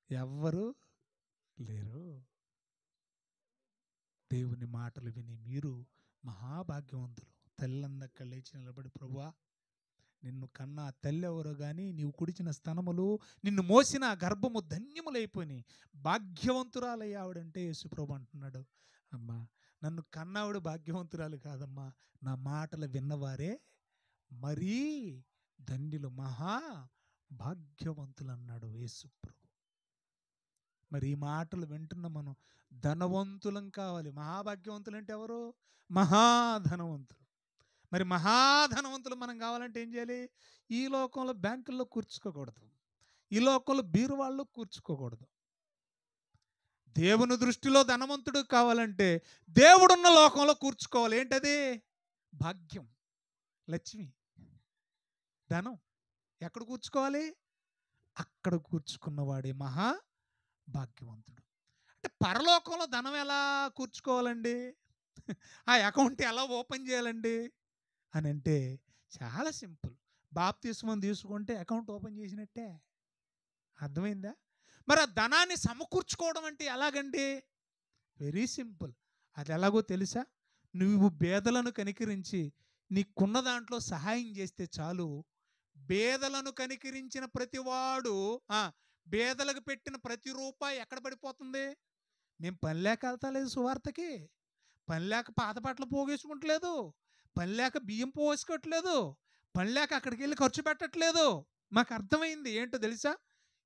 ఎవ్వరు లేరు. దేవుని మాటలు విని మీరు మహాభాగ్యవంతులు. తల్లందక్క లేచి నిలబడి, ప్రభువా, నిన్ను కన్నా తల్లి ఎవరో కానీ నీవు కుడిచిన స్తనములు, నిన్ను మోసిన గర్భము ధన్యములైపోయి భాగ్యవంతురాలయ్య ఆవిడంటే యేసుప్రభు అంటున్నాడు. అమ్మా, నన్ను కన్నావిడ భాగ్యవంతురాలు కాదమ్మా, నా మాటలు విన్నవారే మరీ ధన్యులు, మహా భాగ్యవంతులు అన్నాడు యేసుప్రభు. మరి ఈ మాటలు వింటున్న మనం ధనవంతులం కావాలి. మహాభాగ్యవంతులు అంటే ఎవరు? మహాధనవంతులు. మరి మహాధనవంతులు మనం కావాలంటే ఏం చేయాలి? ఈ లోకంలో బ్యాంకుల్లో కూర్చుకోకూడదు, ఈ లోకంలో బీరువాళ్ళు కూర్చుకోకూడదు. దేవుని దృష్టిలో ధనవంతుడు కావాలంటే దేవుడున్న లోకంలో కూర్చుకోవాలి. ఏంటది? భాగ్యం, లక్ష్మి, ధనం. ఎక్కడ కూర్చుకోవాలి? అక్కడ కూర్చుకున్నవాడే మహా భాగ్యవంతుడు. అంటే పరలోకంలో ధనం ఎలా కూర్చుకోవాలండి? ఆ అకౌంట్ ఎలా ఓపెన్ చేయాలండి అని అంటే చాలా సింపుల్. బాప్తిస్మం తీసుకుంటే అకౌంట్ ఓపెన్ చేసినట్టే. అర్థమైందా? మరి ఆ ధనాన్ని సమకూర్చుకోవడం అంటే ఎలాగండి? Very simple. అది ఎలాగో తెలుసా? నువ్వు బేదలను కనికరించి నీకున్న దాంట్లో సహాయం చేస్తే చాలు. బేదలను కనికరించిన ప్రతివాడు, బేదలకు పెట్టిన ప్రతి రూపాయి ఎక్కడ పడిపోతుంది? మేము పని లేక వెళ్తలేదు సువార్తకి, పని లేక పాత బట్టలు పోగేసుకుంటలేదు, పని లేక బియ్యం పోసుకోవట్లేదు, పని లేక అక్కడికి వెళ్ళి ఖర్చు పెట్టట్లేదు. మాకు అర్థమైంది ఏంటో తెలుసా?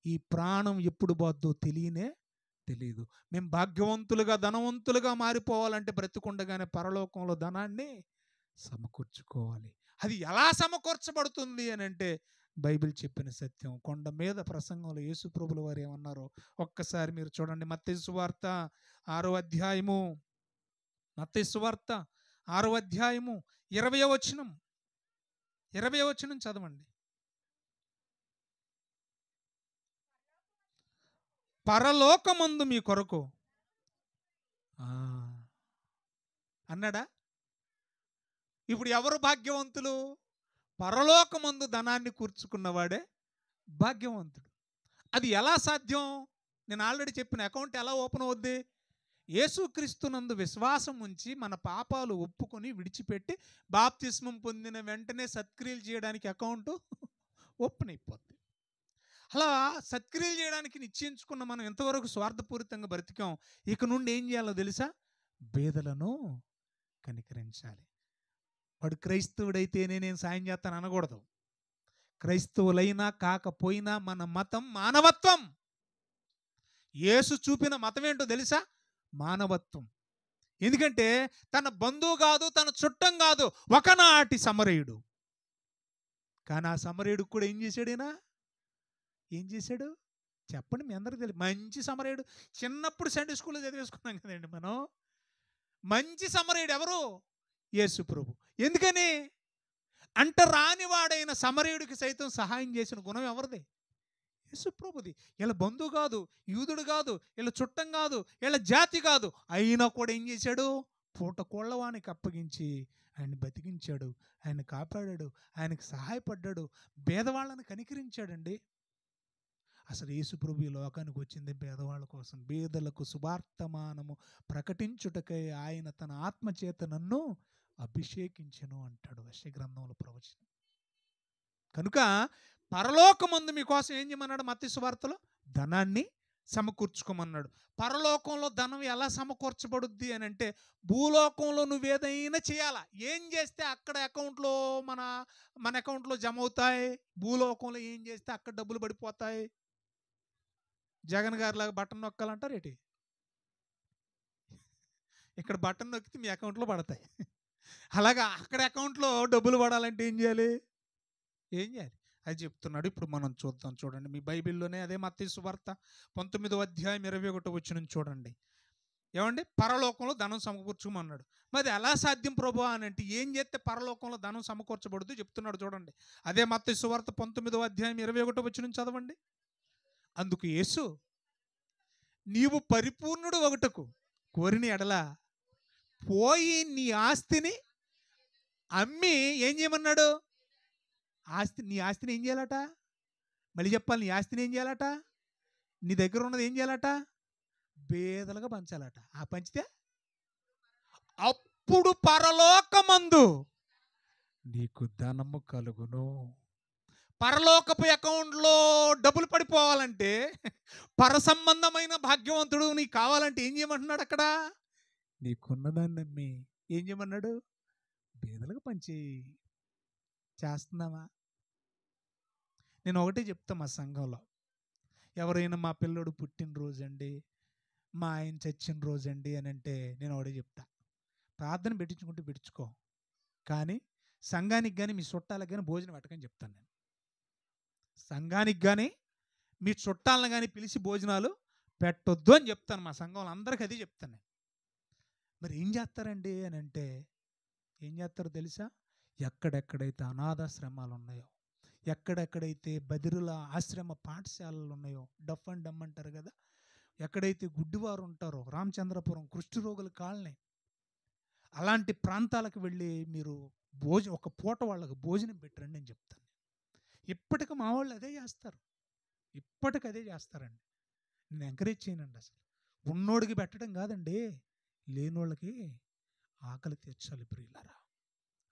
ఈ ప్రాణం ఎప్పుడు పోద్దో తెలియదు. మేము భాగ్యవంతులుగా ధనవంతులుగా మారిపోవాలంటే బ్రతికుండగానే పరలోకంలో ధనాన్ని సమకూర్చుకోవాలి. అది ఎలా సమకూర్చబడుతుంది అని అంటే బైబిల్ చెప్పిన సత్యం. కొండ మీద ప్రసంగంలో యేసు ప్రభుల వారు ఏమన్నారో ఒక్కసారి మీరు చూడండి. మత్తయి సువార్త 6వ అధ్యాయము, మత్తయి సువార్త 6వ అధ్యాయము 20వ వచనం, 20వ వచనం చదవండి. పరలోకమందు మీ కొరకు అన్నాడా? ఇప్పుడు ఎవరు భాగ్యవంతులు? పరలోకమందు ధనాన్ని కూర్చుకున్నవాడే భాగ్యవంతుడు. అది ఎలా సాధ్యం? నేను ఆల్రెడీ చెప్పిన అకౌంట్ ఎలా ఓపెన్ అవుద్ది? యేసుక్రీస్తునందు విశ్వాసం ఉంచి మన పాపాలు ఒప్పుకొని విడిచిపెట్టి బాప్తిస్మం పొందిన వెంటనే సత్క్రియలు చేయడానికి అకౌంట్ ఓపెన్ అయిపోద్ది. అలా సత్క్రియలు చేయడానికి నిశ్చయించుకున్న మనం ఎంతవరకు స్వార్థపూరితంగా బ్రతికాం. ఇక నుండి ఏం చేయాలో తెలుసా? బేదలను కనికరించాలి. వాడు క్రైస్తవుడైతేనే నేను సాయం చేస్తాను అనకూడదు. క్రైస్తవులైనా కాకపోయినా మన మతం మానవత్వం. యేసు చూపిన మతం ఏంటో తెలుసా? మానవత్వం. ఎందుకంటే తన బంధువు కాదు, తన చుట్టం కాదు, ఒకనాటి సమరయుడు. కానీ ఆ సమరయుడు కూడా ఏం చేశాడైనా? ఏం చేశాడు? చెప్పండి, మీ అందరికీ తెలియదు. మంచి సమరయుడు చిన్నప్పుడు సండే స్కూల్లో చదివేసుకున్నాం కదండి మనం. మంచి సమరయుడు ఎవరు? యేసు ప్రభు. ఎందుకని అంట రానివాడైన సమరయుడికి సైతం సహాయం చేసిన గుణం ఎవరిది? యేసు ప్రభుది. వీళ్ళ బంధువు కాదు, యూదుడు కాదు, వీళ్ళ చుట్టం కాదు, వీళ్ళ జాతి కాదు. అయినా కూడా ఏం చేశాడు? పూట కోళ్ళవానికి అప్పగించి ఆయన బతికించాడు, ఆయన కాపాడాడు, ఆయనకు సహాయపడ్డాడు, పేదవాళ్ళని కనికరించాడండి. అసలు యేసు ప్రభు ఈ లోకానికి వచ్చింది పేదవాళ్ళ కోసం. పేదలకు సువార్తమానము ప్రకటించుటకై ఆయన తన ఆత్మచేత నన్ను అభిషేకించెను అంటాడు యెషయా గ్రంథంలో ప్రవచనం. కనుక పరలోకమందు మీకోసం ఏం చేయమన్నాడు? మత్తయి సువార్తలో ధనాన్ని సమకూర్చుకోమన్నాడు. పరలోకంలో ధనం ఎలా సమకూర్చబడుద్ది అని అంటే, భూలోకంలో నువ్వేదైనా చేయాలా, ఏం చేస్తే అక్కడ అకౌంట్లో మన అకౌంట్లో జమ అవుతాయి. భూలోకంలో ఏం చేస్తే అక్కడ డబ్బులు పడిపోతాయి. జగన్ గారిలాగా బటన్ నొక్కాలంటారు ఏంటి? ఇక్కడ బటన్ నొక్కితే మీ అకౌంట్లో పడతాయి. అలాగా అక్కడ అకౌంట్లో డబ్బులు పడాలంటే ఏం చేయాలి? అది చెప్తున్నాడు. ఇప్పుడు మనం చూద్దాం. చూడండి, మీ బైబిల్లోనే అదే మత్తయి సువార్త 19వ అధ్యాయం 21వ వచనం చూడండి. ఏమండి? పరలోకంలో ధనం సమకూర్చుమన్నాడు. మరి ఎలా సాధ్యం ప్రభువా అని అంటే, ఏం చేస్తే పరలోకంలో ధనం సమకూర్చబడుతూ చెప్తున్నాడు. చూడండి, అదే మత్తయి సువార్త 19వ అధ్యాయం 21వ వచనం చదవండి. అందుకు యేసు, నీవు పరిపూర్ణుడు ఒకటకు కోరిన ఎడల పోయి నీ ఆస్తిని అమ్మి ఏం చేయమన్నాడు? నీ ఆస్తిని ఏం చేయాలట? మళ్ళీ చెప్పాలి, నీ ఆస్తిని ఏం చేయాలట? నీ దగ్గర ఉన్నది ఏం చేయాలట? పేదలుగా పంచాలట. ఆ పంచితే అప్పుడు పరలోకమందు నీకు ధనము కలుగును. పరలోకపు అకౌంట్లో డబ్బులు పడిపోవాలంటే, పర సంబంధమైన భాగ్యవంతుడు నీకు కావాలంటే ఏం చేయమంటున్నాడు? అక్కడ నీకున్నదాన్ని నమ్మి ఏం చేయమన్నాడు? పేదలకు పంచి. చేస్తున్నావా? నేను ఒకటే చెప్తా, మా సంఘంలో ఎవరైనా మా పిల్లడు పుట్టినరోజు అండి, మా ఆయన చచ్చిన రోజు అండి అని అంటే నేను ఒకటే చెప్తా, ప్రార్థన పెట్టించుకుంటే పెట్టించుకో, కానీ సంఘానికి కానీ మీ చుట్టాలకు కానీ భోజనం పెట్టకని చెప్తాను నేను. సంఘానికి కానీ మీ చుట్టాలను కానీ పిలిచి భోజనాలు పెట్టొద్దు అని చెప్తాను. మా సంఘంలో అందరికీ అదే చెప్తాను నేను. మరి ఏం చేస్తారండి అని అంటే, ఏం చేస్తారో తెలుసా? ఎక్కడెక్కడైతే అనాథాశ్రమాలు ఉన్నాయో, ఎక్కడెక్కడైతే బదిరుల ఆశ్రమ పాఠశాలలు ఉన్నాయో, డఫ్ అండ్ డమ్ అంటారు కదా, ఎక్కడైతే గుడ్డివారు ఉంటారో, రామచంద్రపురం కుష్ఠరోగుల కాలనీ, అలాంటి ప్రాంతాలకు వెళ్ళి మీరు ఒక పూట వాళ్ళకు భోజనం పెట్టరండి అని చెప్తాను. ఇప్పటికి మా వాళ్ళు అదే చేస్తారు, ఇప్పటికి అదే చేస్తారండి. నేను ఎంకరేజ్ చేయనండి. అసలు ఉన్నోడికి పెట్టడం కాదండి, లేనోళ్ళకి ఆకలి తీర్చాలి ప్రియులారా.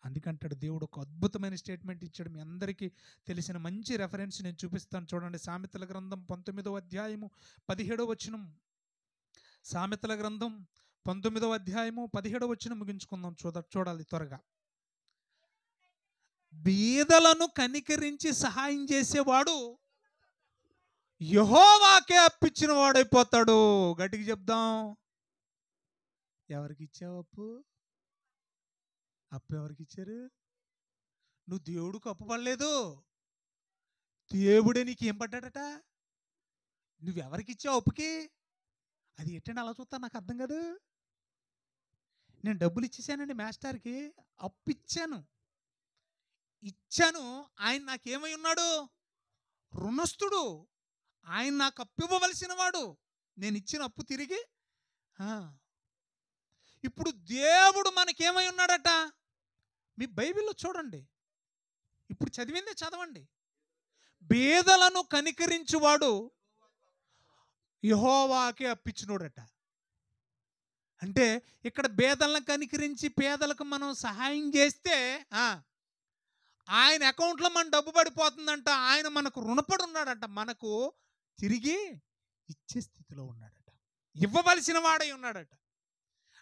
అందుకంటాడు దేవుడు ఒక అద్భుతమైన స్టేట్మెంట్ ఇచ్చాడు. మీ అందరికీ తెలిసిన మంచి రెఫరెన్స్ నేను చూపిస్తాను. చూడండి, సామెతల గ్రంథం 19వ అధ్యాయము 17వ వచనం. సామెతల గ్రంథం 19వ అధ్యాయము 17వ వచనం ముగించుకుందాం. చూడాలి త్వరగా. బీదలను కనికరించి సహాయం చేసేవాడు యెహోవాకే అప్పిచ్చిన వాడైపోతాడు. గట్టిగా చెప్దాం. ఎవరికి ఇచ్చావు అప్పు? అప్పు ఎవరికి ఇచ్చారు? నువ్వు దేవుడికి అప్పు పడలేదు, దేవుడే నీకు ఏం పడ్డాడట? నువ్వెవరికి ఇచ్చావు అప్పుకి? అది ఏంటంటే అలా చూస్తా, నాకు అర్థం కాదు. నేను డబ్బులు ఇచ్చేసానండి మాస్టర్కి, అప్పు ఇచ్చాను. ఆయన నాకేమై ఉన్నాడు? రుణస్థుడు. ఆయన నాకు అప్పు ఇవ్వవలసిన వాడు. నేను ఇచ్చిన అప్పు తిరిగి. ఇప్పుడు దేవుడు మనకేమై ఉన్నాడట? మీ బైబిల్లో చూడండి, ఇప్పుడు చదివిందే చదవండి. బీదలను కనికరించువాడు యెహోవాకే అప్పిచ్చినోడట. అంటే ఇక్కడ బీదలను కనికరించి పేదలకు మనం సహాయం చేస్తే ఆయన అకౌంట్లో మన డబ్బు పడిపోతుందంట. ఆయన మనకు రుణపడి ఉన్నాడంట, మనకు తిరిగి ఇచ్చే స్థితిలో ఉన్నాడట, ఇవ్వవలసిన వాడై ఉన్నాడట.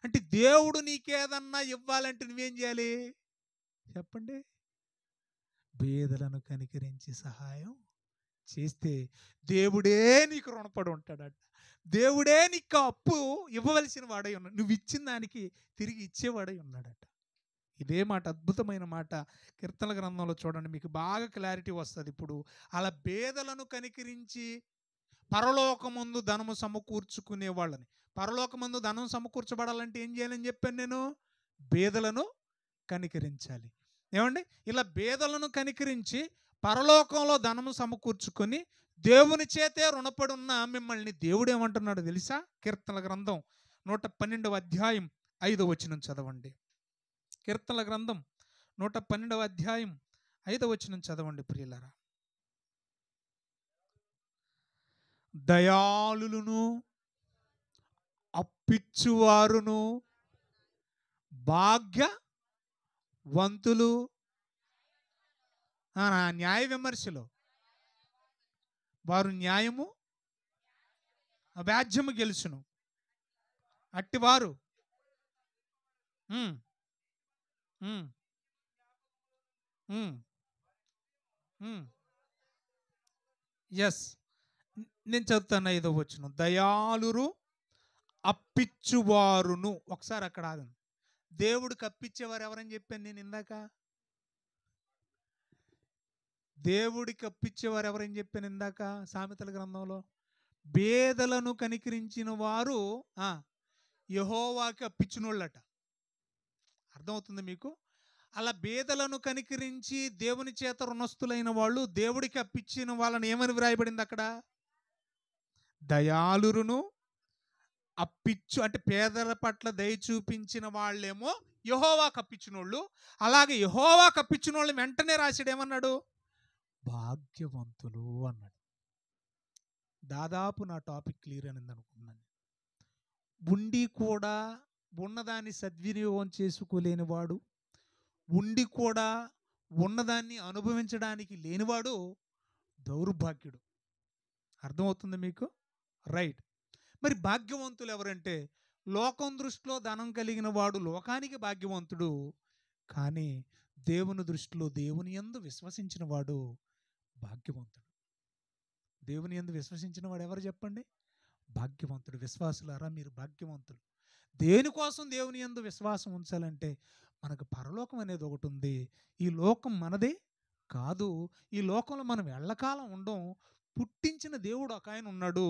అంటే దేవుడు నీకేదన్నా ఇవ్వాలంటే నువ్వేం చేయాలి చెప్పండి? బీదలను కనికరించి సహాయం చేస్తే దేవుడే నీకు రుణపడి ఉంటాడట. దేవుడే నీకు అప్పు ఇవ్వవలసిన వాడై ఉన్నాడు, నువ్వు ఇచ్చిన దానికి తిరిగి ఇచ్చేవాడై ఉన్నాడట. ఇదే మాట, అద్భుతమైన మాట కీర్తనల గ్రంథంలో చూడండి, మీకు బాగా క్లారిటీ వస్తుంది. ఇప్పుడు అలా బీదలను కనికరించి పరలోకమందు ధనము సమకూర్చుకునే వాళ్ళని. పరలోకమందు ధనం సమకూర్చబడాలంటే ఏం చేయాలని చెప్పాను నేను? బేదలను కనికరించాలి. ఏమండి? ఇలా బేదలను కనికరించి పరలోకంలో ధనము సమకూర్చుకొని దేవుని చేతే రుణపడి ఉన్న మిమ్మల్ని దేవుడు ఏమంటున్నాడు తెలుసా? కీర్తనల గ్రంథం 112వ అధ్యాయం 5వ వచనం చదవండి. కీర్తనల గ్రంథం 112వ అధ్యాయం 5వ వచనం చదవండి ప్రియులారా. దయాళులను అప్పిచ్చువారును భాగ్యవంతులు. న్యాయ విమర్శలో వారు న్యాయము వ్యాజ్యము గెలుచును. అట్టివారు ఎస్, నేను చదువుతాను 5వ వచనం. దయాళురు అప్పిచ్చువారును. ఒకసారి అక్కడ ఆగండి. దేవుడికి అప్పిచ్చేవారు ఎవరని చెప్పాను నేను ఇందాక? దేవుడికి అప్పిచ్చేవారు ఎవరని చెప్పాను ఇందాక సామెతల గ్రంథంలో? బేదలను కనికరించిన వారు యెహోవాకి అప్పిచ్చినోళ్ళట. అర్థమవుతుంది మీకు? అలా బేదలను కనికరించి దేవుని చేత రుణస్థులైన వాళ్ళు దేవుడికి అప్పిచ్చిన వాళ్ళని ఏమని వ్రాయబడింది అక్కడ? దయాళురును అప్పిచ్చు, అంటే పేదల పట్ల దయ చూపించిన వాళ్ళేమో యెహోవాకు అప్పిచ్చినోళ్ళు. అలాగే యెహోవాకు అప్పిచ్చిన వాళ్ళు వెంటనే రాశాడు ఏమన్నాడు? భాగ్యవంతులు అన్నాడు. దాదాపు నా టాపిక్ క్లియర్ అనింది అనుకున్నాను. ఉండి కూడా ఉన్నదాన్ని సద్వినియోగం చేసుకోలేని వాడు, ఉండి కూడా ఉన్నదాన్ని అనుభవించడానికి లేనివాడు దౌర్భాగ్యుడు. అర్థమవుతుంది మీకు? రైట్. మరి భాగ్యవంతులు ఎవరంటే లోకం దృష్టిలో ధనం కలిగిన వాడు లోకానికి భాగ్యవంతుడు, కానీ దేవుని దృష్టిలో దేవుని యందు విశ్వసించిన వాడు భాగ్యవంతుడు. దేవుని యందు విశ్వసించిన వాడు ఎవరు చెప్పండి? భాగ్యవంతుడు. విశ్వాసులారా, మీరు భాగ్యవంతులు. దేనికోసం దేవుని యందు విశ్వాసం ఉంచాలంటే మనకు పరలోకం అనేది ఒకటి ఉంది. ఈ లోకం మనదే కాదు. ఈ లోకంలో మనం ఎల్లకాలం ఉండం. పుట్టించిన దేవుడు ఒక ఆయన ఉన్నాడు.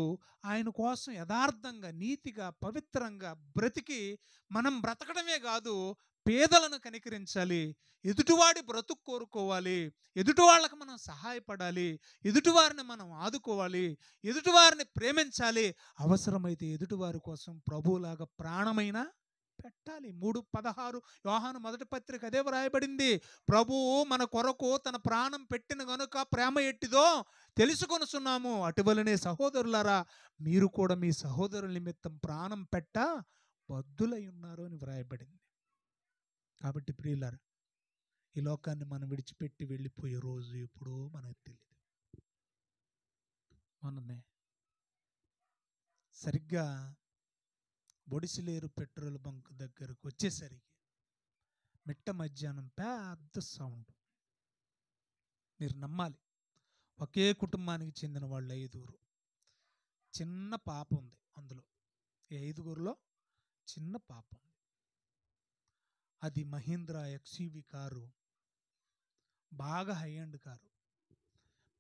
ఆయన కోసం యథార్థంగా, నీతిగా, పవిత్రంగా బ్రతికి మనం బ్రతకడమే కాదు, పేదలను కనికరించాలి, ఎదుటివాడి బ్రతుకు కోరుకోవాలి, ఎదుటి వాళ్ళకి మనం సహాయపడాలి, ఎదుటివారిని మనం ఆదుకోవాలి, ఎదుటివారిని ప్రేమించాలి, అవసరమైతే ఎదుటివారి కోసం ప్రభువులాగా ప్రాణమైనా పెట్టాలి. 3:16 యోహాను మొదటి పత్రిక అదే వ్రాయబడింది. ప్రభువు మన కొరకు తన ప్రాణం పెట్టిన గనుక ప్రేమ ఎట్టిదో తెలుసుకొనుచున్నాము. అటువలనే సహోదరులారా, మీరు కూడా మీ సహోదరుల నిమిత్తం ప్రాణం పెట్ట బద్దులై ఉన్నారు అని వ్రాయబడింది. కాబట్టి ప్రియులారా, ఈ లోకాన్ని మనం విడిచిపెట్టి వెళ్ళిపోయే రోజు ఎప్పుడో మనకు తెలియదు. మనమే సరిగ్గా బొడిసిలేరు పెట్రోల్ బంక్ దగ్గరకు వచ్చేసరికి మిట్ట మధ్యాహ్నం పెద్ద సౌండ్. మీరు నమ్మాలి, ఒకే కుటుంబానికి చెందిన వాళ్ళు 5. చిన్న పాప ఉంది అందులో. ఈ 5లో చిన్న పాప ఉంది. అది మహీంద్రా ఎక్స్యూవీ కారు, బాగా హై అండ్ కారు.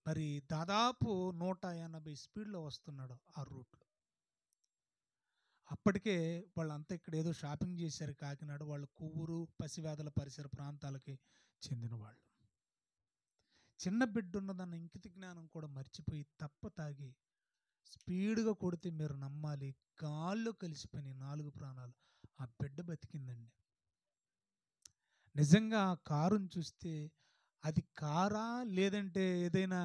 మరి దాదాపు 180 స్పీడ్లో వస్తున్నాడు ఆ రూట్లో. అప్పటికే వాళ్ళంతా ఇక్కడ ఏదో షాపింగ్ చేశారు కాకినాడ. వాళ్ళు కొవ్వూరు, పసివేదల పరిసర ప్రాంతాలకి చెందిన వాళ్ళు. చిన్న బిడ్డ ఉన్నదన్న ఇంకిత జ్ఞానం కూడా మర్చిపోయి తప్ప తాగి స్పీడ్గా కొడితే మీరు నమ్మాలి, గాల్లో కలిసిపోయినాయి 4 ప్రాణాలు. ఆ బిడ్డ బతికిందండి. నిజంగా ఆ కారుని చూస్తే అది కారా లేదంటే ఏదైనా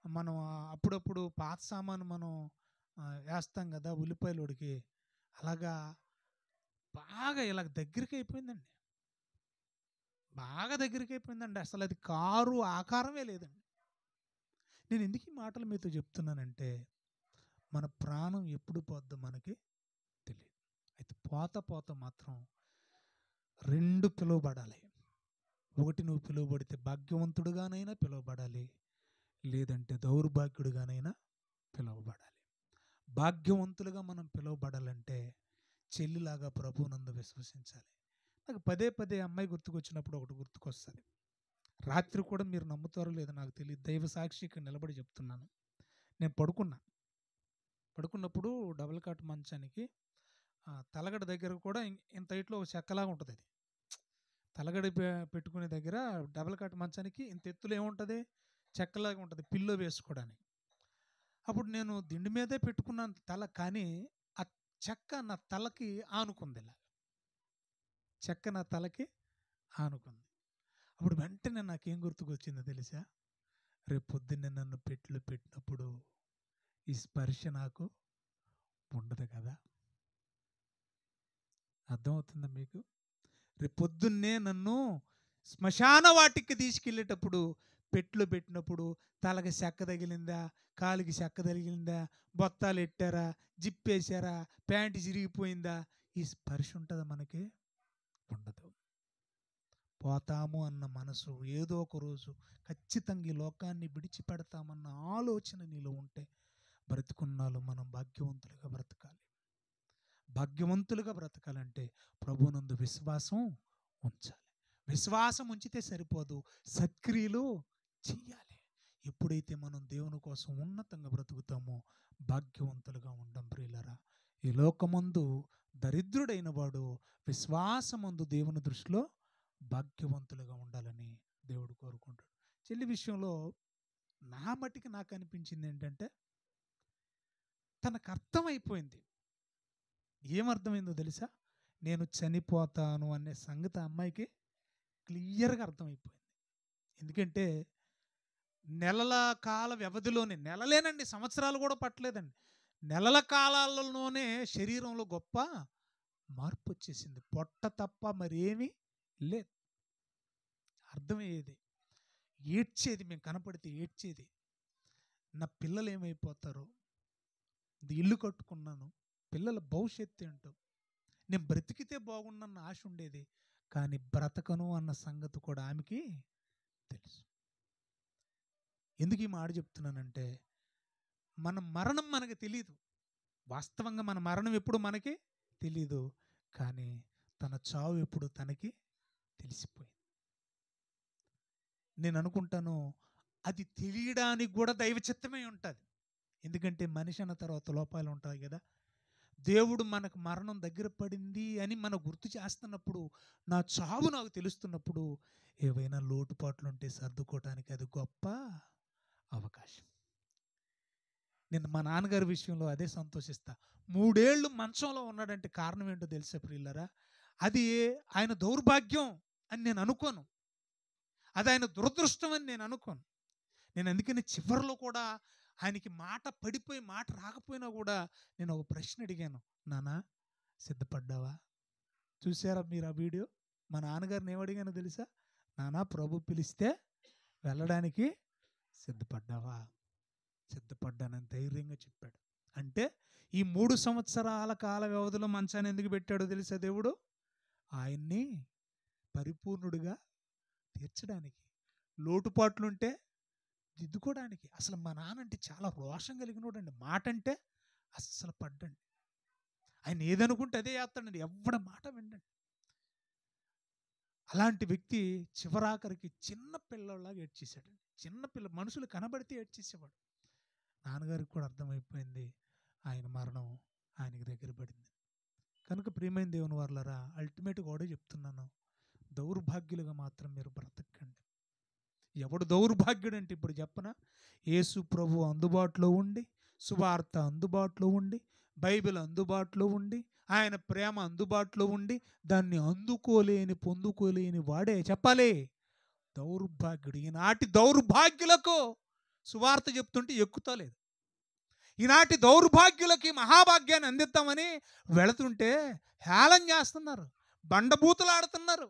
మనం అప్పుడప్పుడు పాత సామాను మనం వేస్తాం కదా ఉల్లిపాయలు ఉడికి, అలాగా బాగా ఇలా దగ్గరికి అయిపోయిందండి. బాగా దగ్గరికి అయిపోయిందండి. అసలు అది కారు ఆకారమే లేదండి. నేను ఎందుకు ఈ మాటలు మీతో చెప్తున్నానంటే మన ప్రాణం ఎప్పుడు పోద్దో మనకి తెలియదు. అయితే పోత మాత్రం 2 పిలువబడాలి. ఒకటి, నువ్వు పిలువబడితే భాగ్యవంతుడుగానైనా పిలువబడాలి, లేదంటే దౌర్భాగ్యుడుగానైనా పిలువబడాలి. భాగ్యవంతులుగా మనం పిలువబడాలంటే చెల్లిలాగా ప్రభువునందు విశ్వసించాలి. నాకు పదే అమ్మాయి గుర్తుకొచ్చినప్పుడు ఒకటి గుర్తుకొస్తుంది. రాత్రి కూడా మీరు నమ్ముతారో లేదో నాకు తెలియదు, దైవ సాక్షికి నిలబడి చెప్తున్నాను. నేను పడుకున్నా. పడుకున్నప్పుడు డబుల్ కాట్ మంచానికి తలగడ దగ్గర కూడా ఇంత హైట్లో ఒక చెక్కలాగా ఉంటుంది. అది తలగడ పెట్టుకునే దగ్గర డబుల్ కాట్ మంచానికి ఇంత ఎత్తులో ఏముంటుంది, చెక్కలాగా ఉంటుంది పిల్లో వేసుకోవడానికి. అప్పుడు నేను దిండు మీదే పెట్టుకున్నాను తల, కానీ ఆ చెక్క నా తలకి ఆనుకుంది. ఇలా చెక్క నా తలకి ఆనుకుంది. అప్పుడు వెంటనే నాకేం గుర్తుకొచ్చిందో తెలుసా? రేపు పొద్దున్నే నన్ను పెట్లు పెట్టినప్పుడు ఈ స్పర్శ నాకు ఉండదు కదా. అర్థమవుతుందా మీకు? రేపు పొద్దున్నే నన్ను శ్మశాన వాటికి తీసుకెళ్ళేటప్పుడు పెట్లు పెట్టినప్పుడు తలకి చెక్క తగిలిందా, కాలికి చెక్క తగిలిందా, బొత్తాలు ఎట్టారా, జిప్పేశారా, ప్యాంటు చిరిగిపోయిందా, ఈ స్పర్శ ఉంటుందా మనకి? ఉండదు. పోతాము అన్న మనసు, ఏదో ఒక రోజు ఖచ్చితంగా ఈ లోకాన్ని విడిచిపెడతామన్న ఆలోచన నీలో ఉంటే బ్రతుకున్నాళ్ళు మనం భాగ్యవంతులుగా బ్రతకాలి. భాగ్యవంతులుగా బ్రతకాలంటే ప్రభువునందు విశ్వాసం ఉంచాలి. విశ్వాసం ఉంచితే సరిపోదు, సత్క్రియలు చెయ్యాలి. ఎప్పుడైతే మనం దేవుని కోసం ఉన్నతంగా బ్రతుకుతామో భాగ్యవంతులుగా ఉండం. ప్రియులారా, ఈ లోకమందు దరిద్రుడైన వాడు విశ్వాసమందు దేవుని దృష్టిలో భాగ్యవంతులుగా ఉండాలని దేవుడు కోరుకుంటాడు. చెల్లి విషయంలో నా మట్టికి నాకు అనిపించింది ఏంటంటే, తనకు అర్థమైపోయింది. ఏమర్థమైందో తెలుసా? నేను చనిపోతాను అనే సంగతి ఆ అమ్మాయికి క్లియర్గా అర్థమైపోయింది. ఎందుకంటే నెలల కాల వ్యవధిలోనే, నెలలేనండి, సంవత్సరాలు కూడా పట్టలేదండి, నెలల కాలాలలోనే శరీరంలో గొప్ప మార్పు వచ్చేసింది. పొట్ట తప్ప మరేమీ లేదు. అర్థమయ్యేది, ఏడ్చేది, మేము కనపడితే ఏడ్చేది. నా పిల్లలు ఏమైపోతారో, ఇల్లు కట్టుకున్నాను, పిల్లల భవిష్యత్తు ఏంటో, నేను బ్రతికితే బాగుండన్న ఆశ ఉండేది, కానీ బ్రతకను అన్న సంగతి కూడా ఆమెకి తెలుసు. ఎందుకు ఈ మాట చెప్తున్నానంటే, మన మరణం మనకి తెలీదు. వాస్తవంగా మన మరణం ఎప్పుడు మనకి తెలీదు, కానీ తన చావు ఎప్పుడు తనకి తెలిసిపోయింది. నేను అనుకుంటాను అది తెలియడానికి కూడా దైవ చిత్తమే ఉంటుంది. ఎందుకంటే మనిషి అన్న తర్వాత లోపాలు ఉంటాయి కదా. దేవుడు మనకు మరణం దగ్గర పడింది అని మనం గుర్తు చేస్తున్నప్పుడు, నా చావు నాకు తెలుస్తున్నప్పుడు, ఏవైనా లోటుపాట్లు ఉంటే సర్దుకోవటానికి అది గొప్ప అవకాశం. నేను మా నాన్నగారి విషయంలో అదే సంతోషిస్తా. 3 ఏళ్ళు మంచంలో ఉన్నాడంటే కారణం ఏంటో తెలుసా ప్రియులారా? అది ఆయన దౌర్భాగ్యం అని నేను అనుకోను, అది ఆయన దురదృష్టం అని నేను అనుకోను. నేను అందుకని చివరిలో కూడా ఆయనకి మాట పడిపోయి, మాట రాకపోయినా కూడా నేను ఒక ప్రశ్న అడిగాను, నానా సిద్ధపడ్డావా? చూసారా మీరు ఆ వీడియో? మా నాన్నగారిని ఏమడిగానో తెలుసా? నానా ప్రభు పిలిస్తే వెళ్ళడానికి సిద్ధపడ్డావా? సిద్ధపడ్డానని ధైర్యంగా చెప్పాడు. అంటే ఈ 3 సంవత్సరాల కాల వ్యవధిలో మంచాన్ని ఎందుకు పెట్టాడో తెలుసా దేవుడు? ఆయన్ని పరిపూర్ణుడిగా తీర్చడానికి, లోటుపాట్లుంటే దిద్దుకోవడానికి. అసలు మా నాన్న అంటే చాలా రోషం కలిగినోడండి, మాట అంటే అస్సలు పడ్డండి. ఆయన ఏదనుకుంటే అదే చేస్తాడండి, ఎవడ మాట వినండి. అలాంటి వ్యక్తి చివరాఖరికి చిన్న పిల్లలాగా ఏడ్చేసాడండి. చిన్నపిల్ల మనుషులు కనబడితే ఏడ్చేసేవాడు. నాన్నగారికి కూడా అర్థమైపోయింది ఆయన మరణం ఆయనకి దగ్గర పడింది. కనుక ప్రియమైన దేవుని వారలారా, అల్టిమేట్గా కూడా చెప్తున్నాను, దౌర్భాగ్యులుగా మాత్రం మీరు బ్రతకండి. ఎవడు దౌర్భాగ్యుడు అంటే ఇప్పుడు చెప్పనా? యేసు ప్రభు అందుబాటులో ఉండి, సువార్త అందుబాటులో ఉండి, బైబిల్ అందుబాటులో ఉండి, ఆయన ప్రేమ అందుబాటులో ఉండి, దాన్ని అందుకోలేని, పొందుకోలేని వాడే చెప్పాలి దౌర్భాగ్యుడు. ఈనాటి దౌర్భాగ్యులకు సువార్త చెప్తుంటే ఎక్కుతలేదు. ఈనాటి దౌర్భాగ్యులకి మహాభాగ్యాన్ని అందిద్దామని వెళుతుంటే హేళన చేస్తున్నారు, బండబూతులు ఆడుతున్నారు,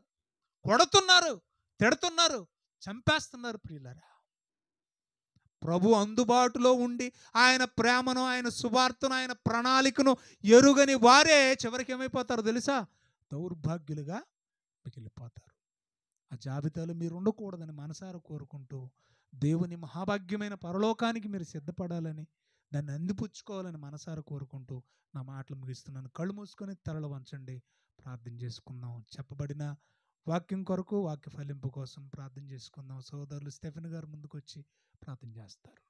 కొడుతున్నారు, తిడుతున్నారు, చంపేస్తున్నారు. ప్రియులారా, ప్రభు అందుబాటులో ఉండి ఆయన ప్రేమను, ఆయన సువార్తను, ఆయన ప్రణాళికను ఎరుగని వారే చివరికి ఏమైపోతారో తెలుసా? దౌర్భాగ్యులుగా మిగిలిపోతారు. ఆ జాబితాలో మీరు ఉండకూడదని మనసారా కోరుకుంటూ, దేవుని మహాభాగ్యమైన పరలోకానికి మీరు సిద్ధపడాలని, దాన్ని అందిపుచ్చుకోవాలని మనసారా కోరుకుంటూ నా మాటలు ముగిస్తున్నాను. కళ్ళు మూసుకొని తలలు వంచండి, ప్రార్థన చేసుకుందాం. చెప్పబడిన వాక్యం కొరకు, వాక్య ఫలింపు కోసం ప్రార్థన చేసుకుందాం. సోదరులు స్టెఫెన్ గారు ముందుకు వచ్చి ప్రార్థన చేస్తారు.